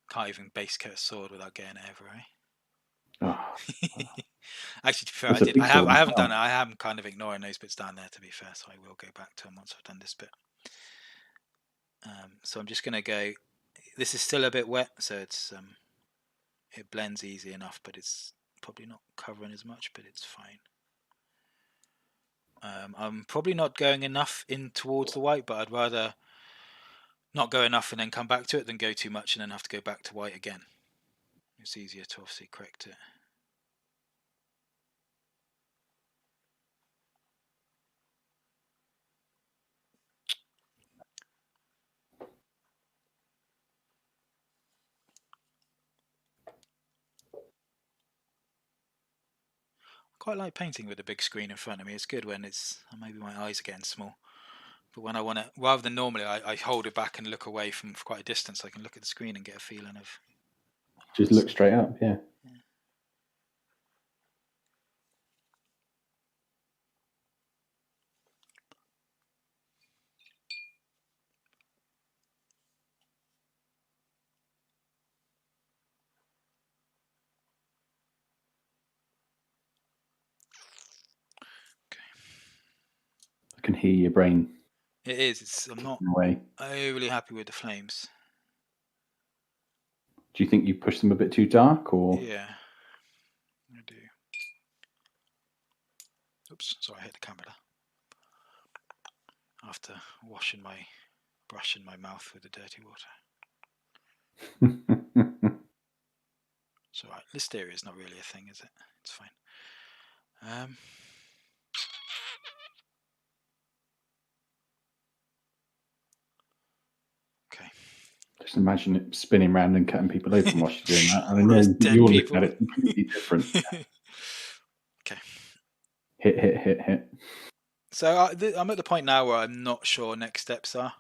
Speaker 2: can't even base coat a sword without getting it over, eh?
Speaker 1: Oh.
Speaker 2: Actually, to be fair, I haven't done it. I am kind of ignoring those bits down there, to be fair, so I will go back to them once I've done this bit. So I'm just going to go. This is still a bit wet, so it blends easy enough, but it's probably not covering as much, but it's fine. I'm probably not going enough in towards the white, but I'd rather not go enough and then come back to it than go too much and then have to go back to white again. It's easier to obviously correct it. Quite like painting with a big screen in front of me. It's good when maybe my eyes are getting small. But when I want to, rather than normally, I hold it back and look away from quite a distance. So I can look at the screen and get a feeling of.
Speaker 1: Just look straight up, yeah. I can hear your brain.
Speaker 2: It is. I'm not overly happy with the flames.
Speaker 1: Do you think you push them a bit too dark, or?
Speaker 2: Yeah, I do. Oops, sorry, I hit the camera. After washing my brush in my mouth with the dirty water. It's alright. Listeria is not really a thing, is it? It's fine. Okay.
Speaker 1: Just imagine it spinning around and cutting people open while she's doing that. I know you're looking at it completely different.
Speaker 2: Okay.
Speaker 1: Hit.
Speaker 2: So I'm at the point now where I'm not sure what next steps are.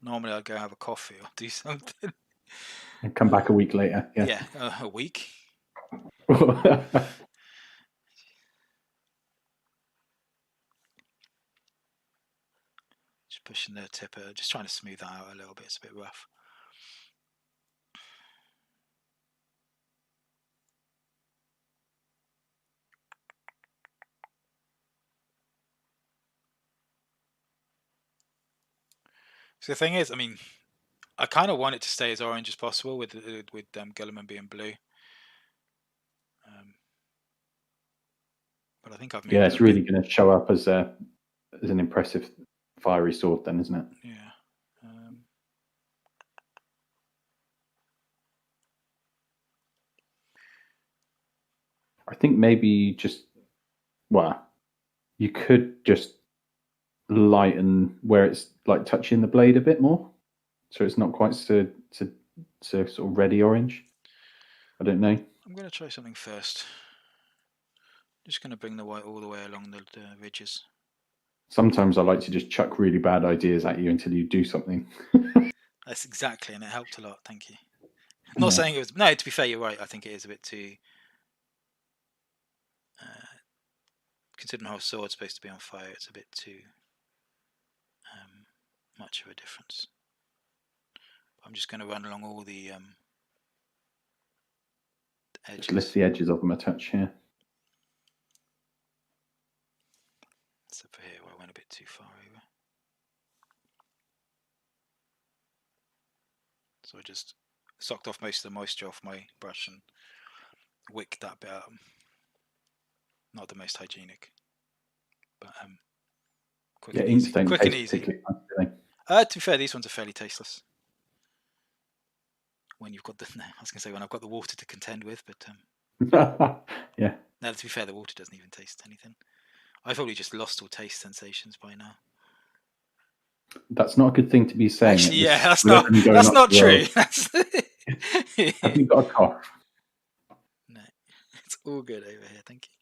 Speaker 2: Normally I'd go have a coffee or do something.
Speaker 1: And come back a week later.
Speaker 2: Yeah, a week. Just pushing the tip, just trying to smooth that out a little bit. It's a bit rough. So the thing is, I mean, I kind of want it to stay as orange as possible with Guilliman being blue. But I think I've moved.
Speaker 1: Yeah, it's really going to show up as an impressive fiery sword, then, isn't it?
Speaker 2: Yeah.
Speaker 1: I think maybe you could just lighten where it's like touching the blade a bit more, so it's not quite so sort of reddy orange. I don't know.
Speaker 2: I'm going to try something first. Just going to bring the white all the way along the ridges.
Speaker 1: Sometimes I like to just chuck really bad ideas at you until you do something.
Speaker 2: That's exactly, and it helped a lot. Thank you. I'm not saying it was. No, to be fair, you're right. I think it is a bit too. Considering how a sword's supposed to be on fire, it's a bit too much of a difference. I'm just going to run along all the edges.
Speaker 1: Just lift the edges of them a touch here.
Speaker 2: Except for here where I went a bit too far over. So I just socked off most of the moisture off my brush and wicked that bit out. Not the most hygienic, but quick and easy. Quick and easy. To be fair, these ones are fairly tasteless. When you've got I was going to say when I've got the water to contend with, but
Speaker 1: yeah.
Speaker 2: No, to be fair, the water doesn't even taste anything. I've probably just lost all taste sensations by now.
Speaker 1: That's not a good thing to be saying.
Speaker 2: Actually, yeah, that's not true.
Speaker 1: Have you got a cough?
Speaker 2: No, it's all good over here. Thank you.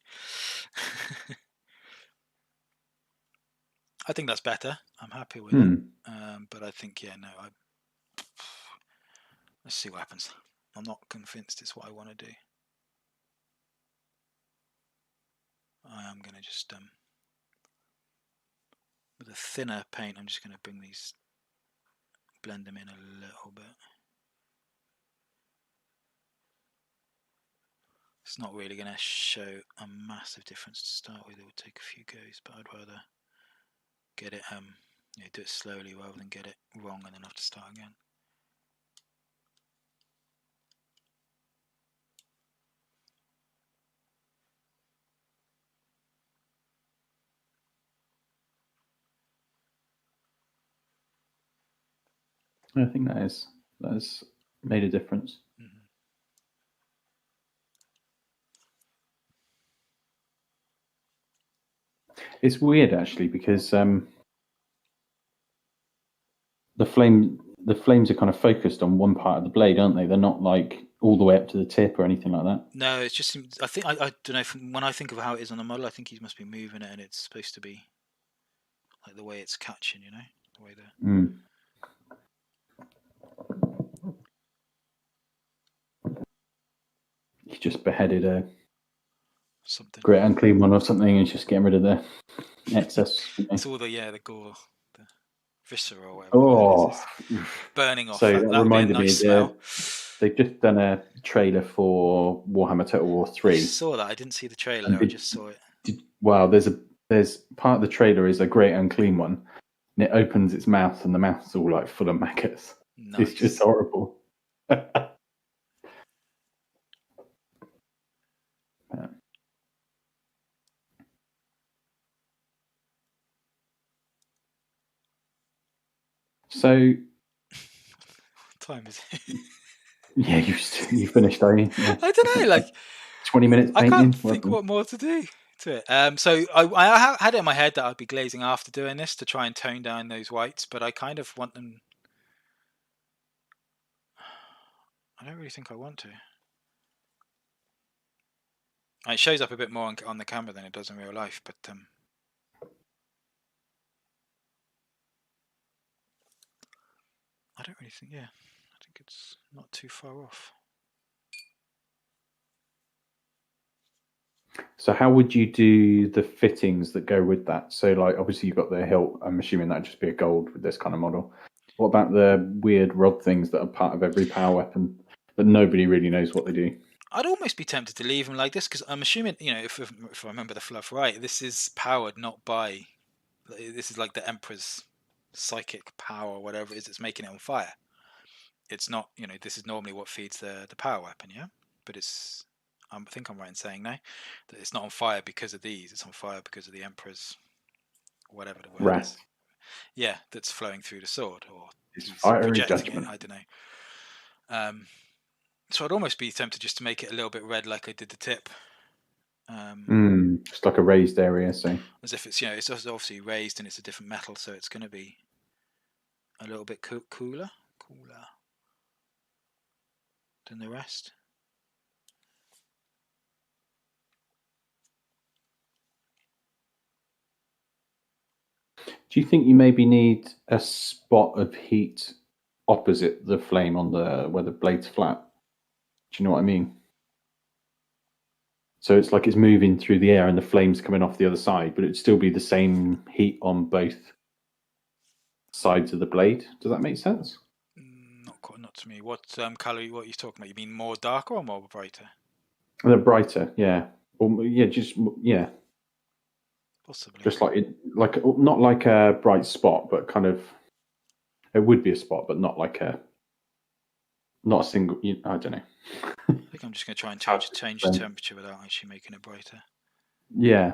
Speaker 2: I think that's better. I'm happy with it. But I think, let's see what happens. I'm not convinced it's what I want to do. I am going to just, with a thinner paint, I'm just going to blend them in a little bit. It's not really going to show a massive difference to start with. It would take a few goes, but I'd rather get it, do it slowly rather than get it wrong and then have to start again.
Speaker 1: I think that has made a difference. Mm-hmm. It's weird actually because the flames are kind of focused on one part of the blade, aren't they? They're not like all the way up to the tip or anything like that.
Speaker 2: No, it's just I think I don't know. When I think of how it is on the model, I think he must be moving it, and it's supposed to be like the way it's catching, the way the.
Speaker 1: He just beheaded a
Speaker 2: something
Speaker 1: great unclean one or something, and just getting rid of the excess.
Speaker 2: It's all the gore, the viscera or whatever. Burning off.
Speaker 1: So that reminded me.
Speaker 2: Smell.
Speaker 1: They've just done a trailer for Warhammer Total War 3.
Speaker 2: I saw that. I didn't see the trailer. I just saw it.
Speaker 1: Wow, there's part of the trailer is a great unclean one, and it opens its mouth, and the mouth's all like full of maggots. Nice. It's just horrible. So,
Speaker 2: what time is it?
Speaker 1: Yeah, you finished, are you? Yeah.
Speaker 2: I don't know, like
Speaker 1: 20 minutes painting.
Speaker 2: I can't think what more to do to it. So I had it in my head that I'd be glazing after doing this to try and tone down those whites, but I kind of want them. I don't really think I want to. It shows up a bit more on the camera than it does in real life, but I don't really think. Yeah, I think it's not too far off.
Speaker 1: So how would you do the fittings that go with that? So like obviously you've got the hilt. I'm assuming that'd just be a gold with this kind of model. What about the weird rod things that are part of every power weapon that nobody really knows what they do?
Speaker 2: I'd almost be tempted to leave them like this because I'm assuming, if I remember the fluff right, this is powered not by. This is like the Emperor's psychic power, or whatever it is that's making it on fire. It's not, this is normally what feeds the power weapon, yeah? But it's. I think I'm right in saying now that it's not on fire because of these. It's on fire because of the Emperor's, whatever the word is. Yeah, that's flowing through the sword, or
Speaker 1: he's projecting
Speaker 2: judgment. It. I don't know. So I'd almost be tempted just to make it a little bit red, like I did the tip.
Speaker 1: Just like a raised area, so
Speaker 2: as if it's it's obviously raised and it's a different metal, so it's going to be a little bit cooler than the rest.
Speaker 1: Do you think you maybe need a spot of heat opposite the flame on where the blade's flat? Do you know what I mean? So it's like it's moving through the air and the flame's coming off the other side, but it'd still be the same heat on both sides of the blade. Does that make sense?
Speaker 2: Not to me. What colour? What are you talking about? You mean more darker or more brighter?
Speaker 1: They're brighter, yeah. Or yeah.
Speaker 2: Possibly.
Speaker 1: Just like not like a bright spot, but kind of. It would be a spot, but not like a Not a single. I don't know.
Speaker 2: I think I'm just going to try and change the temperature without actually making it brighter.
Speaker 1: Yeah.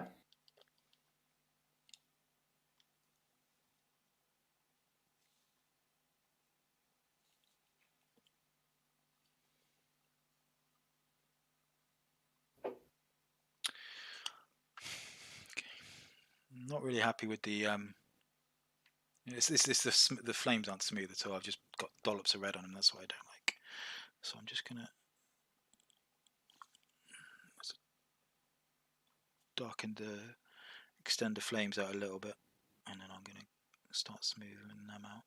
Speaker 2: I'm not really happy with the the flames aren't smooth at all. I've just got dollops of red on them. That's what I don't like. So I'm just gonna extend the flames out a little bit, and then I'm gonna start smoothing them out.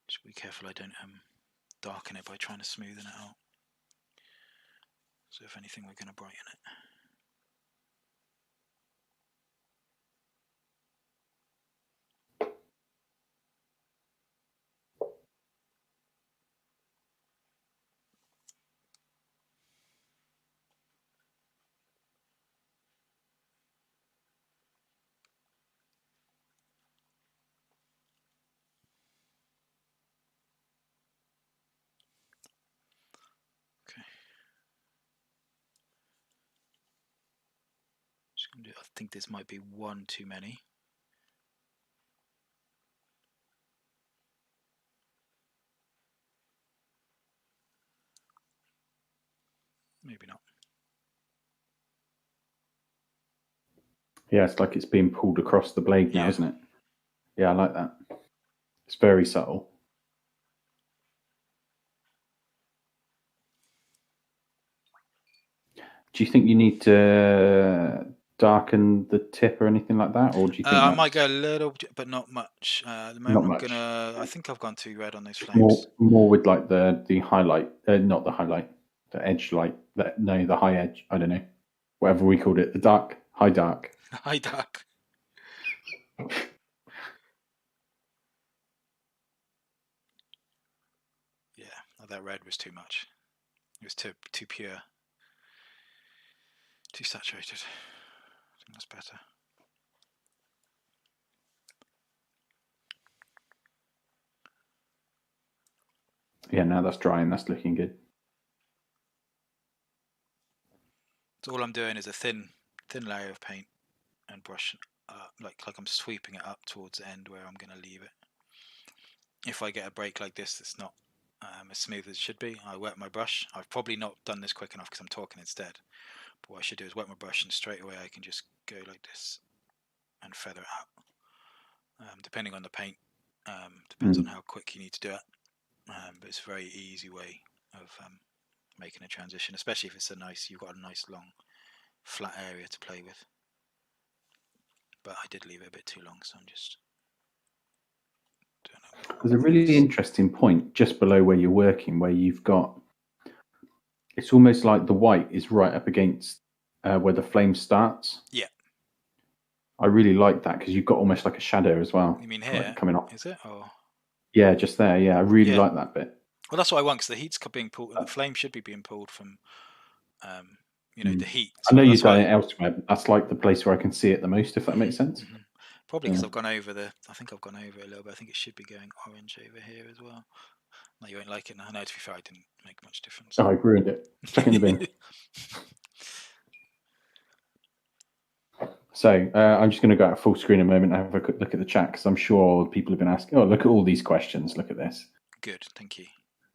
Speaker 2: Just be careful I don't darken it by trying to smoothen it out. So if anything, we're going to brighten it. I think this might be one too many. Maybe not.
Speaker 1: Yeah, it's like it's being pulled across the blade now, isn't it? Yeah, I like that. It's very subtle. Do you think you need to darken the tip or anything like that, or do you think
Speaker 2: I might go a little, but not much. At the moment, I think I've gone too red on those flames.
Speaker 1: More with like the highlight, not the highlight, the edge light. The high edge. I don't know, whatever we called it, the dark, high dark.
Speaker 2: High dark. Yeah, that red was too much. It was too pure, too saturated. I think that's better.
Speaker 1: Yeah, now that's dry and that's looking good.
Speaker 2: So all I'm doing is a thin layer of paint and brush, like I'm sweeping it up towards the end where I'm going to leave it. If I get a break like this, it's not as smooth as it should be. I wet my brush. I've probably not done this quick enough because I'm talking instead. But what I should do is wet my brush, and straight away I can just go like this and feather it out. Depending on the paint, depends on how quick you need to do it. But it's a very easy way of making a transition, especially if it's you've got a nice long flat area to play with. But I did leave it a bit too long, so I'm just doing it.
Speaker 1: There's a really interesting point just below where you're working, where you've got, it's almost like the white is right up against where the flame starts.
Speaker 2: Yeah.
Speaker 1: I really like that because you've got almost like a shadow as well.
Speaker 2: You mean here?
Speaker 1: Like coming off.
Speaker 2: Is it? Or?
Speaker 1: Yeah, just there. Yeah, I really like that bit.
Speaker 2: Well, that's what I want, because the heat's being pulled, and the flame should be being pulled from, the heat.
Speaker 1: So I know you've done it elsewhere, but that's like the place where I can see it the most, if that makes sense.
Speaker 2: Mm-hmm. Probably because I've gone over I think I've gone over it a little bit. I think it should be going orange over here as well. No, you won't like it now. No, to be fair, I didn't make much difference.
Speaker 1: Oh, I ruined it. Chuck in the bin. So I'm just going to go out full screen a moment and have a quick look at the chat, because I'm sure people have been asking, look at all these questions. Look at this.
Speaker 2: Good, thank you.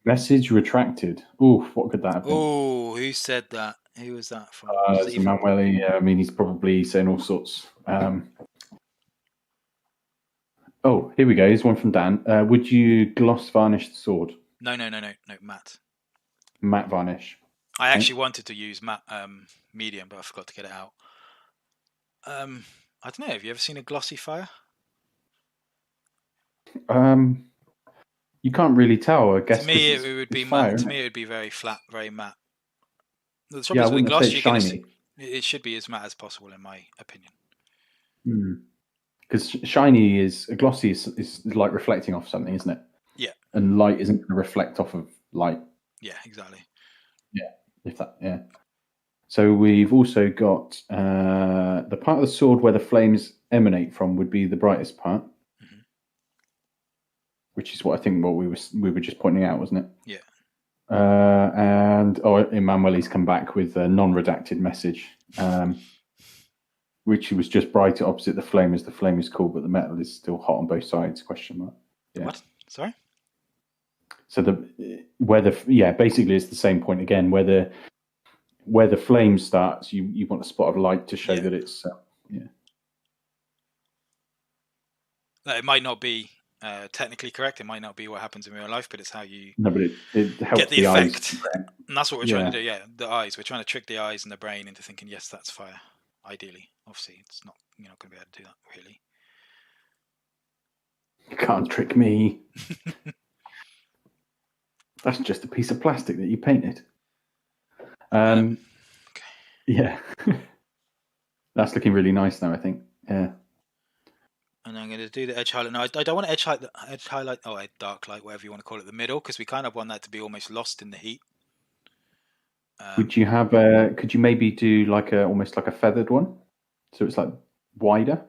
Speaker 1: Message retracted. Ooh, what could that have been?
Speaker 2: Oh, who said that? Who was that from?
Speaker 1: It's Emanuele. Yeah, I mean, he's probably saying all sorts. Oh, here we go. Here's one from Dan. Would you gloss varnish the sword?
Speaker 2: No, matte.
Speaker 1: Matte varnish.
Speaker 2: I actually wanted to use matte medium, but I forgot to get it out. I don't know. Have you ever seen a glossy fire?
Speaker 1: You can't really tell, I guess.
Speaker 2: To me, it would be
Speaker 1: fire,
Speaker 2: matte. To me, it would be very flat, very matte. The trouble
Speaker 1: yeah,
Speaker 2: is with gloss,
Speaker 1: you're shiny.
Speaker 2: It should be as matte as possible, in my opinion.
Speaker 1: Because shiny glossy is like reflecting off something, isn't it?
Speaker 2: Yeah.
Speaker 1: And light isn't going to reflect off of light.
Speaker 2: Yeah, exactly.
Speaker 1: Yeah, if that, yeah. So we've also got the part of the sword where the flames emanate from would be the brightest part, which is what I think what we were just pointing out, wasn't it?
Speaker 2: Yeah.
Speaker 1: And Emanuele's come back with a non-redacted message, which was just brighter opposite the flame as the flame is cool, but the metal is still hot on both sides? Question mark. Yeah.
Speaker 2: What? Sorry.
Speaker 1: So basically it's the same point again. Where the flame starts, you want a spot of light to show that it's
Speaker 2: It might not be technically correct. It might not be what happens in real life, but it's how you
Speaker 1: it helps
Speaker 2: get the effect.
Speaker 1: Eyes.
Speaker 2: And that's what we're trying to do. Yeah, the eyes. We're trying to trick the eyes and the brain into thinking, yes, that's fire. Ideally, obviously, it's not. You're not going to be able to do that, really.
Speaker 1: You can't trick me. That's just a piece of plastic that you painted. Okay. Yeah. That's looking really nice now, I think. Yeah.
Speaker 2: And I'm going to do the edge highlight. Now, I don't want to edge highlight, dark light, whatever you want to call it, the middle, because we kind of want that to be almost lost in the heat.
Speaker 1: Would you have could you maybe do like almost like a feathered one? So it's like wider,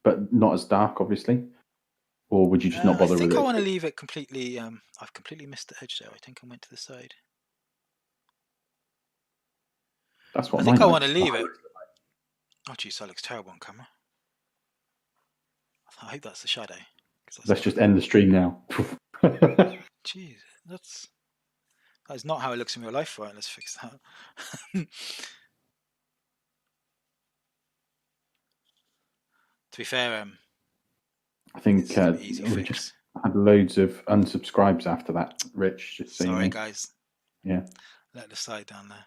Speaker 1: but not as dark, obviously. Or would you just not bother with it?
Speaker 2: I think I want to leave it completely. I've completely missed the edge there. I think I went to the side.
Speaker 1: That's what
Speaker 2: I think I want to leave it. Oh, geez, that looks terrible on camera. I hope that's the shadow.
Speaker 1: Let's just end the stream now.
Speaker 2: Jeez, that is not how it looks in real life. Right, let's fix that. To be fair,
Speaker 1: I think we just had loads of unsubscribes after that, Rich. Just
Speaker 2: sorry, guys.
Speaker 1: Yeah.
Speaker 2: Let the side down there.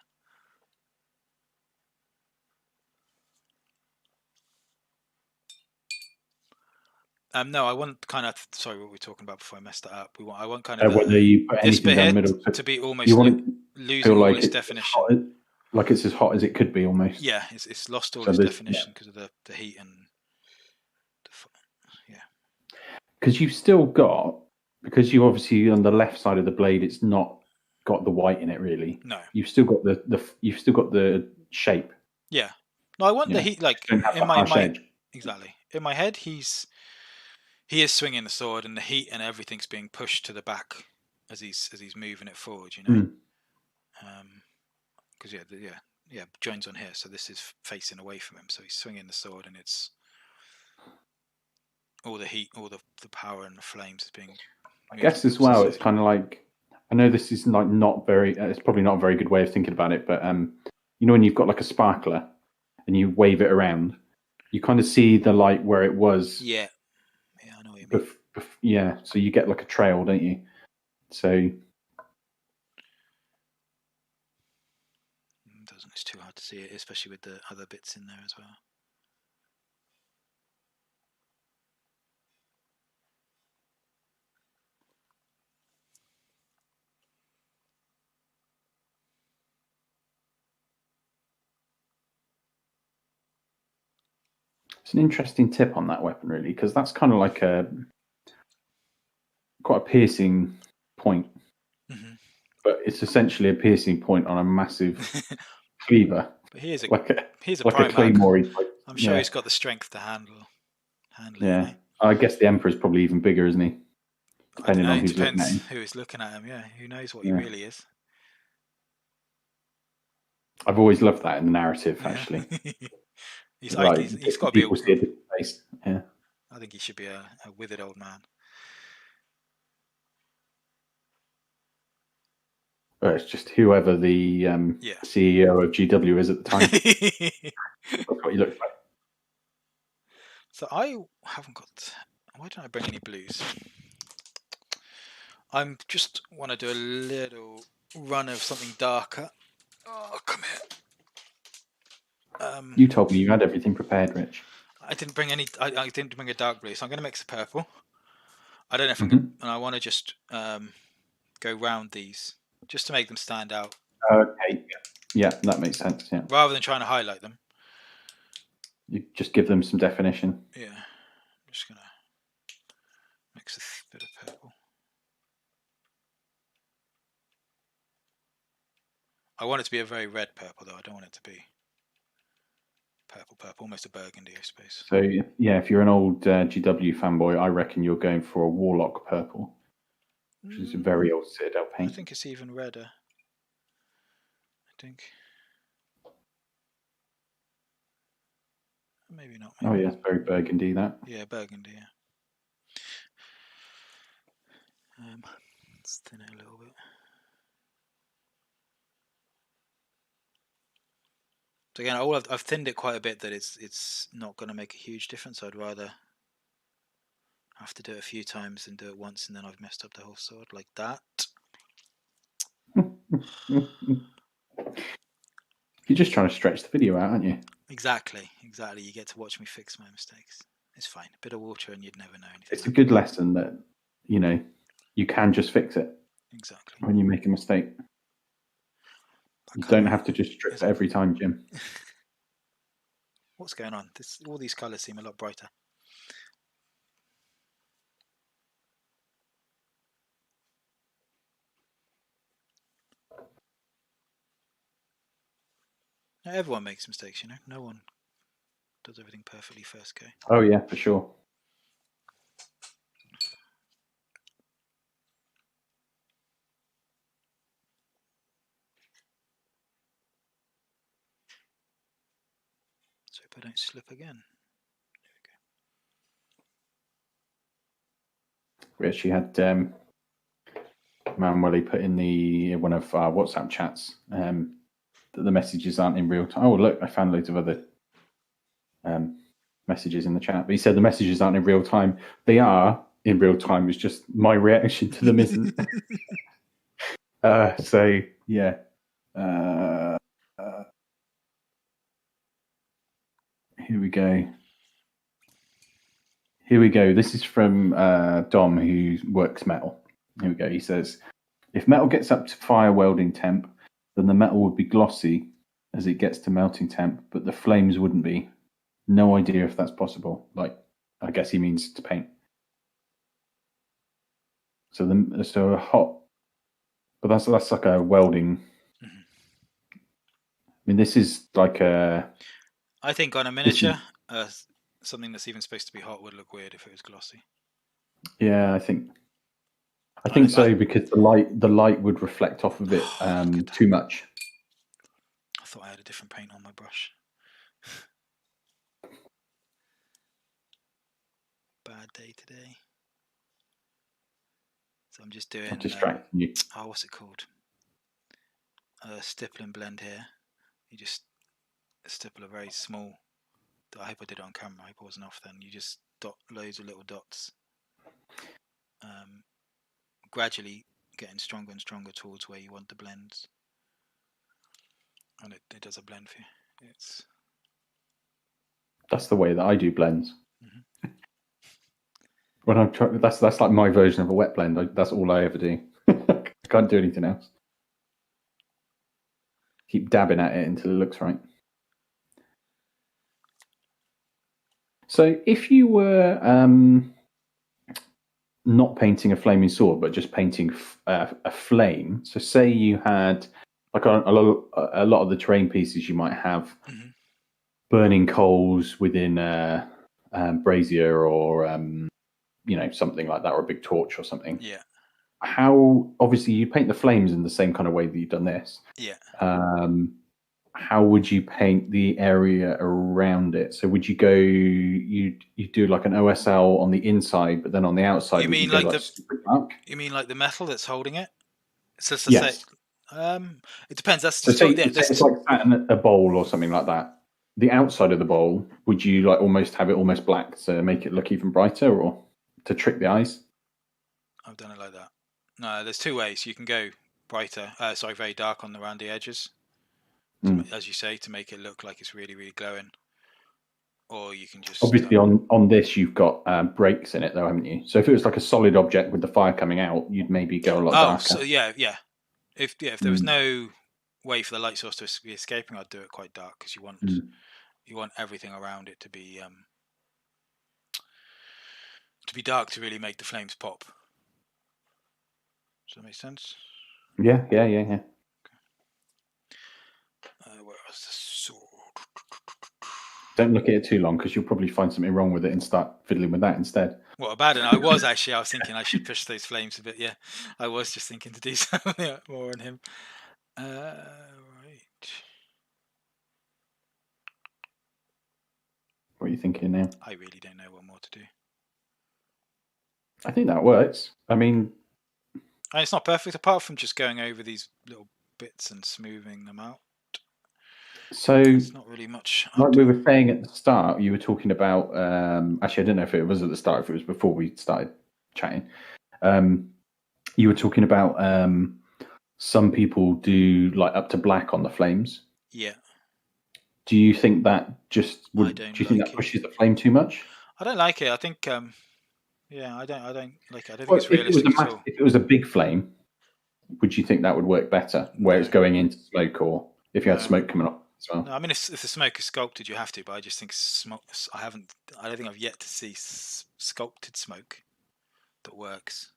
Speaker 2: No, I want kind of. Sorry, what we were talking about before I messed that up. I want kind of
Speaker 1: whether you put
Speaker 2: this bit here
Speaker 1: middle
Speaker 2: to be almost losing all its definition.
Speaker 1: Like it's as hot as it could be, almost.
Speaker 2: Yeah, it's lost all its definition because of the heat and
Speaker 1: because you've still got, because you obviously on the left side of the blade, it's not got the white in it really.
Speaker 2: No,
Speaker 1: you've still got the shape.
Speaker 2: Yeah, no, I want the heat like in my exactly in my head. He is swinging the sword, and the heat and everything's being pushed to the back as he's moving it forward. You know, because Join's on here, so this is facing away from him, so he's swinging the sword, and it's all the heat, all the power and the flames is being.
Speaker 1: I guess as well, it's kind of like, I know this is like not very. It's probably not a very good way of thinking about it, but you know when you've got like a sparkler and you wave it around, you kind of see the light where it was.
Speaker 2: Yeah, I know what you mean.
Speaker 1: Yeah, so you get like a trail, don't you? So.
Speaker 2: It's too hard to see it, especially with the other bits in there as well.
Speaker 1: It's an interesting tip on that weapon, really, because that's kind of like quite a piercing point, but it's essentially a piercing point on a massive cleaver.
Speaker 2: But here's a
Speaker 1: claymore.
Speaker 2: I'm sure he's got the strength to handle it.
Speaker 1: Yeah, I guess the Emperor's probably even bigger, isn't he?
Speaker 2: Depending on who's looking at him. Who is looking at him? Yeah, who knows what he really is?
Speaker 1: I've always loved that in the narrative, actually.
Speaker 2: he's got to be
Speaker 1: a different face. Yeah,
Speaker 2: I think he should be a withered old man.
Speaker 1: Well, it's just whoever the CEO of GW is at the time. That's what he looks like.
Speaker 2: So I haven't got. Why don't I bring any blues? I just want to do a little run of something darker. Oh, come here.
Speaker 1: You told me you had everything prepared, Rich.
Speaker 2: I didn't bring any. I didn't bring a dark blue, so I'm going to mix a purple. I don't know if I'm going, and I want to just go round these just to make them stand out.
Speaker 1: Okay. Yeah, that makes sense. Yeah.
Speaker 2: Rather than trying to highlight them,
Speaker 1: you just give them some definition.
Speaker 2: Yeah. I'm just going to mix a bit of purple. I want it to be a very red purple, though. I don't want it to be purple, almost a burgundy, I suppose.
Speaker 1: So yeah, if you're an old GW fanboy, I reckon you're going for a Warlock purple, which is a very old Citadel paint.
Speaker 2: I think it's even redder. I think. Maybe not. Maybe.
Speaker 1: Oh yeah, it's very burgundy, that.
Speaker 2: Yeah, burgundy, yeah. Let's thin it a little bit. So again, I've thinned it quite a bit that it's not going to make a huge difference. I'd rather have to do it a few times than do it once and then I've messed up the whole sword like that.
Speaker 1: You're just trying to stretch the video out, aren't you?
Speaker 2: Exactly. You get to watch me fix my mistakes. It's fine. A bit of water and you'd never know anything.
Speaker 1: It's a good lesson that, you can just fix it.
Speaker 2: Exactly.
Speaker 1: When you make a mistake. You don't have to just strip it every time, Jim.
Speaker 2: What's going on? All these colours seem a lot brighter. Now, everyone makes mistakes, No one does everything perfectly first go.
Speaker 1: Oh yeah, for sure.
Speaker 2: So hope I don't slip again.
Speaker 1: We actually had Manueli put in one of our WhatsApp chats that the messages aren't in real time. Oh look, I found loads of other messages in the chat, but he said the messages aren't in real time. They are in real time. It's just my reaction to them isn't. So yeah. Here we go. This is from Dom, who works metal. Here we go. He says, if metal gets up to fire welding temp, then the metal would be glossy as it gets to melting temp, but the flames wouldn't be. No idea if that's possible. Like, I guess he means to paint. So a hot, but that's like a welding. Mm-hmm. I mean, this is like a.
Speaker 2: I think on a miniature, something that's even supposed to be hot would look weird if it was glossy.
Speaker 1: Yeah, I think so, because the light would reflect off of it too much.
Speaker 2: I thought I had a different paint on my brush. Bad day today. So I'm just doing.
Speaker 1: I'm distracting you.
Speaker 2: What's it called? Stipple and blend here. You just stipple a very small. I hope I did it on camera. I hope it wasn't off then. You just dot loads of little dots. Gradually getting stronger and stronger towards where you want the blends. And it does a blend for you.
Speaker 1: That's the way that I do blends. Mm-hmm. When I'm trying, that's like my version of a wet blend. That's all I ever do. I can't do anything else. Keep dabbing at it until it looks right. So if you were not painting a flaming sword, but just painting a flame, so say you had like a lot of the terrain pieces you might have burning coals within a brazier or something like that, or a big torch or something.
Speaker 2: Yeah.
Speaker 1: How obviously you paint the flames in the same kind of way that you've done this.
Speaker 2: Yeah.
Speaker 1: How would you paint the area around it? So would you go? You do like an OSL on the inside, but then on the outside,
Speaker 2: you mean like the
Speaker 1: dark?
Speaker 2: You mean like the metal that's holding it?
Speaker 1: So yes.
Speaker 2: It depends. That's
Speaker 1: so it's like sat in a bowl or something like that. The outside of the bowl, would you like almost have it almost black to make it look even brighter, or to trick the eyes?
Speaker 2: I've done it like that. No, there's two ways. You can go brighter, very dark on around the edges, as you say, to make it look like it's really, really glowing. Or you can just
Speaker 1: obviously on this you've got breaks in it though, haven't you? So if it was like a solid object with the fire coming out, you'd maybe go a lot darker.
Speaker 2: So yeah. If there was no way for the light source to be escaping, I'd do it quite dark because you want everything around it to be dark to really make the flames pop. Does that make sense?
Speaker 1: Yeah.
Speaker 2: Okay.
Speaker 1: Don't look at it too long because you'll probably find something wrong with it and start fiddling with that instead.
Speaker 2: What about it? I was thinking I should push those flames a bit. Yeah, I was just thinking to do something more on him. Right.
Speaker 1: What are you thinking now?
Speaker 2: I really don't know what more to do.
Speaker 1: I think that works. I mean,
Speaker 2: it's not perfect apart from just going over these little bits and smoothing them out.
Speaker 1: So
Speaker 2: it's not really much.
Speaker 1: Like we were saying at the start, you were talking about. Actually, I don't know if it was at the start, if it was before we started chatting. You were talking about some people do like up to black on the flames.
Speaker 2: Yeah.
Speaker 1: Do you think that just would? Do you think that pushes the flame too much?
Speaker 2: I don't like it. I think. Yeah, I don't like it. I don't think it's realistic at all.
Speaker 1: If it was a big flame, would you think that would work better? Where it's going into smoke, or if you had smoke coming off as well?
Speaker 2: No, I mean, if the smoke is sculpted, you have to. But I just think smoke. I don't think I've yet to see sculpted smoke that works.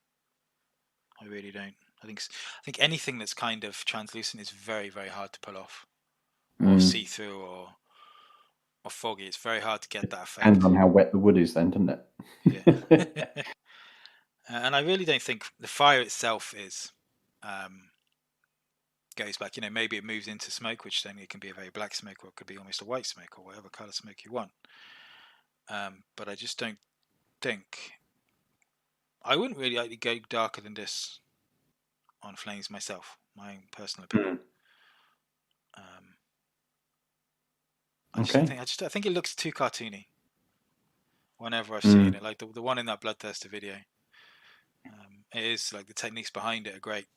Speaker 2: I really don't. I think anything that's kind of translucent is very, very hard to pull off, or see through, or foggy. It's very hard to get that effect.
Speaker 1: Depends on how wet the wood is, then, doesn't it?
Speaker 2: Yeah. And I really don't think the fire itself is goes back. Maybe it moves into smoke, which then it can be a very black smoke, or it could be almost a white smoke, or whatever color smoke you want. But I just don't think. I wouldn't really like to go darker than this on flames myself. My own personal opinion. I think it looks too cartoony. Whenever I've seen it, like the one in that Bloodthirster video, it is like the techniques behind it are great.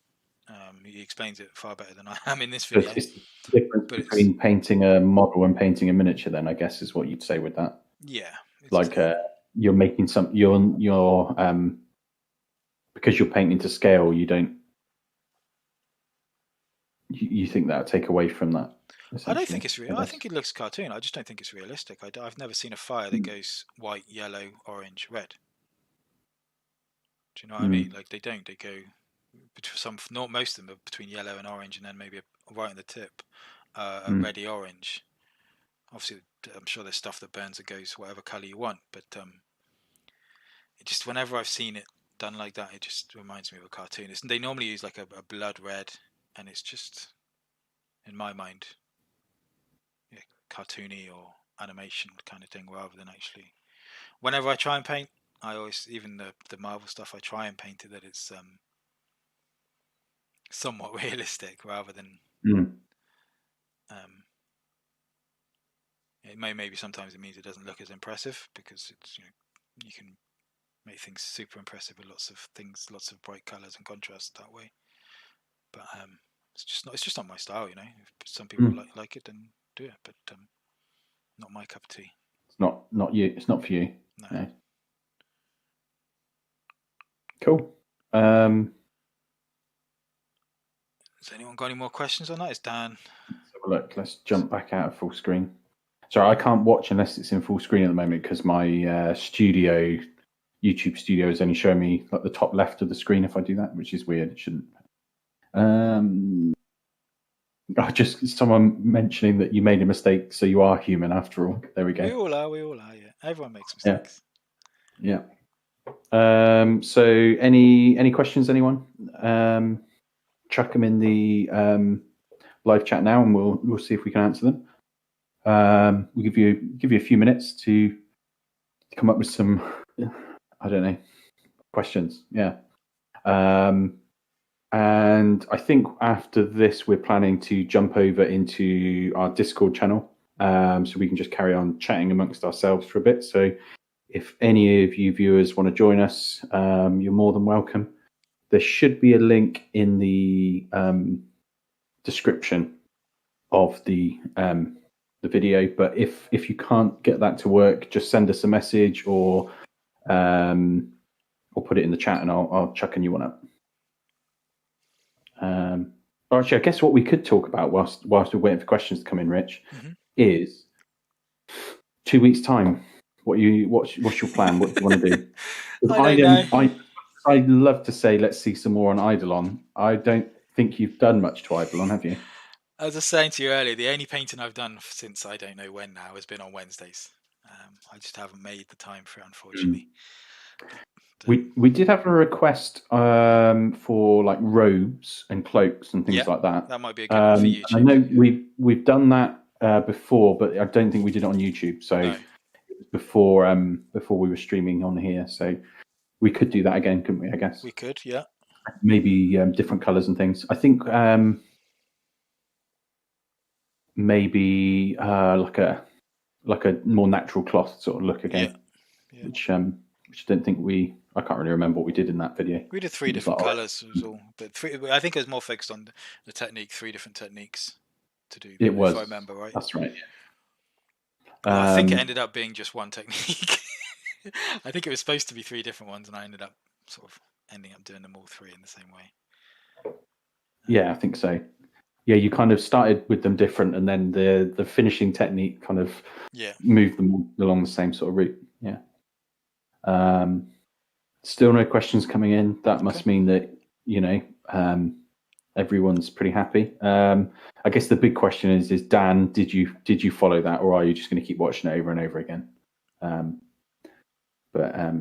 Speaker 2: He explains it far better than I am in this video.
Speaker 1: It's the difference between painting a model and painting a miniature, then, I guess, is what you'd say with that.
Speaker 2: Yeah.
Speaker 1: Like you're making some, you're because you're painting to scale, you don't. You think that would take away from that?
Speaker 2: I don't think it's real. I think it looks cartoon. I just don't think it's realistic. I've never seen a fire that goes white, yellow, orange, red. Do you know what I mean? Like they don't. They go not most of them are between yellow and orange, and then maybe right on the tip, a reddy orange. Obviously, I'm sure there's stuff that burns that goes whatever color you want, but it just whenever I've seen it done like that, it just reminds me of a cartoon. They normally use like a blood red, and it's just in my mind. Cartoony or animation kind of thing rather than actually. Whenever I try and paint, I always, even the Marvel stuff, I try and paint it that it's somewhat realistic rather than it maybe sometimes it means it doesn't look as impressive because it's you can make things super impressive with lots of bright colors and contrast that way, but it's just not my style. If some people like it, then do it, but not my cup of tea.
Speaker 1: It's not you. It's not for you.
Speaker 2: No.
Speaker 1: Cool.
Speaker 2: Has anyone got any more questions on that? It's Dan.
Speaker 1: Let's have a look. Let's jump back out of full screen. Sorry, I can't watch unless it's in full screen at the moment because my YouTube studio is only showing me like the top left of the screen if I do that, which is weird. It shouldn't. Just someone mentioning that you made a mistake, so you are human after all. There we go.
Speaker 2: We all are. Yeah, everyone makes mistakes.
Speaker 1: Yeah. So any questions, anyone? Chuck them in the live chat now, and we'll see if we can answer them. We'll give you a few minutes to come up with some, I don't know, questions. Yeah. And I think after this, we're planning to jump over into our Discord channel, so we can just carry on chatting amongst ourselves for a bit. So if any of you viewers want to join us, you're more than welcome. There should be a link in the description of the video, but if you can't get that to work, just send us a message or put it in the chat, and I'll chuck a new one up. Actually, I guess what we could talk about whilst we're waiting for questions to come in, Rich, is 2 weeks' time. What's your plan? What do you want to do? I'd love to say let's see some more on Eidolon. I don't think you've done much to Eidolon, have you?
Speaker 2: As I was saying to you earlier, the only painting I've done since I don't know when now has been on Wednesdays. I just haven't made the time for it, unfortunately.
Speaker 1: We did have a request for like robes and cloaks and things like that.
Speaker 2: That might be a good one for YouTube.
Speaker 1: I know we've done that before, but I don't think we did it on YouTube. So it was before we were streaming on here. So we could do that again, couldn't we? I guess
Speaker 2: we could. Yeah.
Speaker 1: Maybe different colours and things. I think maybe like a more natural cloth sort of look again.
Speaker 2: Yeah.
Speaker 1: Which I don't think I can't really remember what we did in that video.
Speaker 2: We did 3 different colours. It was all, but I think it was more focused on the technique. 3 different techniques to do.
Speaker 1: It was.
Speaker 2: If I remember right.
Speaker 1: That's right.
Speaker 2: Well, I think it ended up being just one technique. I think it was supposed to be 3 different ones, and I ended up ending up doing them all 3 in the same way.
Speaker 1: Yeah, I think so. Yeah, you kind of started with them different, and then the finishing technique kind of moved them along the same sort of route. Yeah. Still no questions coming in. That must mean that everyone's pretty happy. I guess the big question is Dan, did you follow that, or are you just going to keep watching it over and over again? But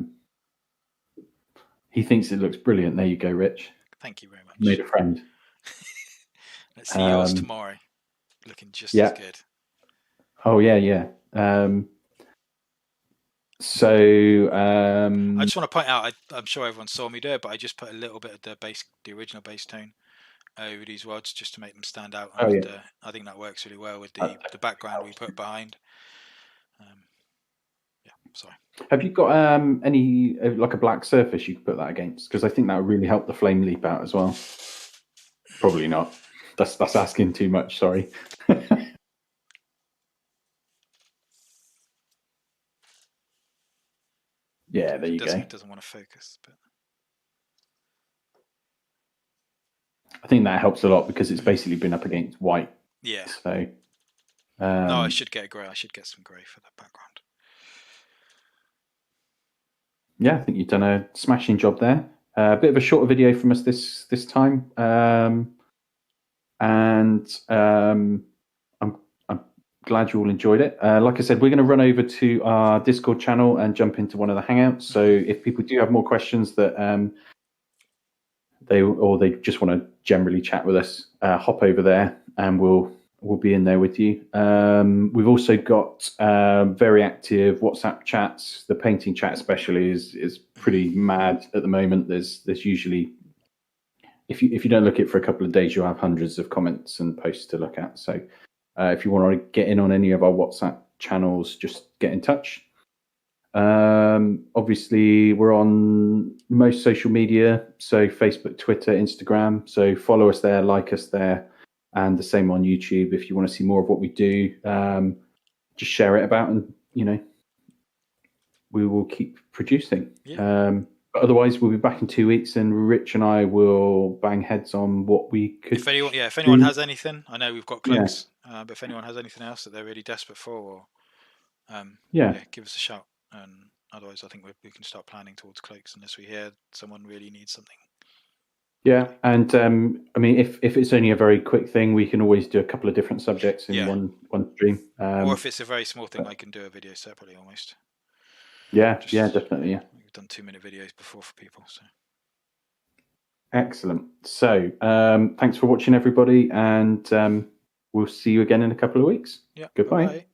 Speaker 1: he thinks it looks brilliant. There you go, Rich.
Speaker 2: Thank you very much.
Speaker 1: Made a friend.
Speaker 2: Let's see yours tomorrow. Looking just as good.
Speaker 1: Oh yeah. So
Speaker 2: I just want to point out, I'm sure everyone saw me do it, but I just put a little bit of the original bass tone over these rods just to make them stand out. And I think that works really well with the background we put behind. Sorry.
Speaker 1: Have you got any like a black surface you could put that against? Because I think that would really help the flame leap out as well. Probably not. That's asking too much. Sorry. Yeah, there you go.
Speaker 2: It doesn't want to focus, but
Speaker 1: I think that helps a lot because it's basically been up against white.
Speaker 2: Yeah.
Speaker 1: So.
Speaker 2: No, I should get grey. I should get some grey for the background.
Speaker 1: Yeah, I think you've done a smashing job there. A bit of a shorter video from us this time, and I'm glad you all enjoyed it. Like I said, we're going to run over to our Discord channel and jump into one of the Hangouts. So if people do have more questions that they just want to generally chat with us, hop over there and we'll be in there with you. We've also got very active WhatsApp chats. The painting chat especially is pretty mad at the moment. There's usually, if you don't look at it for a couple of days, you'll have hundreds of comments and posts to look at. So if you want to get in on any of our WhatsApp channels, just get in touch. Obviously, we're on most social media, so Facebook, Twitter, Instagram. So follow us there, like us there. And the same on YouTube. If you want to see more of what we do, just share it about, and we will keep producing.
Speaker 2: Yeah.
Speaker 1: But otherwise, we'll be back in 2 weeks, and Rich and I will bang heads on what we could.
Speaker 2: If anyone has anything, I know we've got cloaks, but if anyone has anything else that they're really desperate for, or give us a shout. And otherwise, I think we can start planning towards cloaks unless we hear someone really needs something.
Speaker 1: Yeah, and I mean, if it's only a very quick thing, we can always do a couple of different subjects in one stream.
Speaker 2: Or if it's a very small thing, I can do a video separately almost.
Speaker 1: Yeah, definitely. Yeah,
Speaker 2: we've done 2-minute videos before for people. So
Speaker 1: excellent. So thanks for watching, everybody, and we'll see you again in a couple of weeks.
Speaker 2: Yeah.
Speaker 1: Goodbye.
Speaker 2: Bye-bye.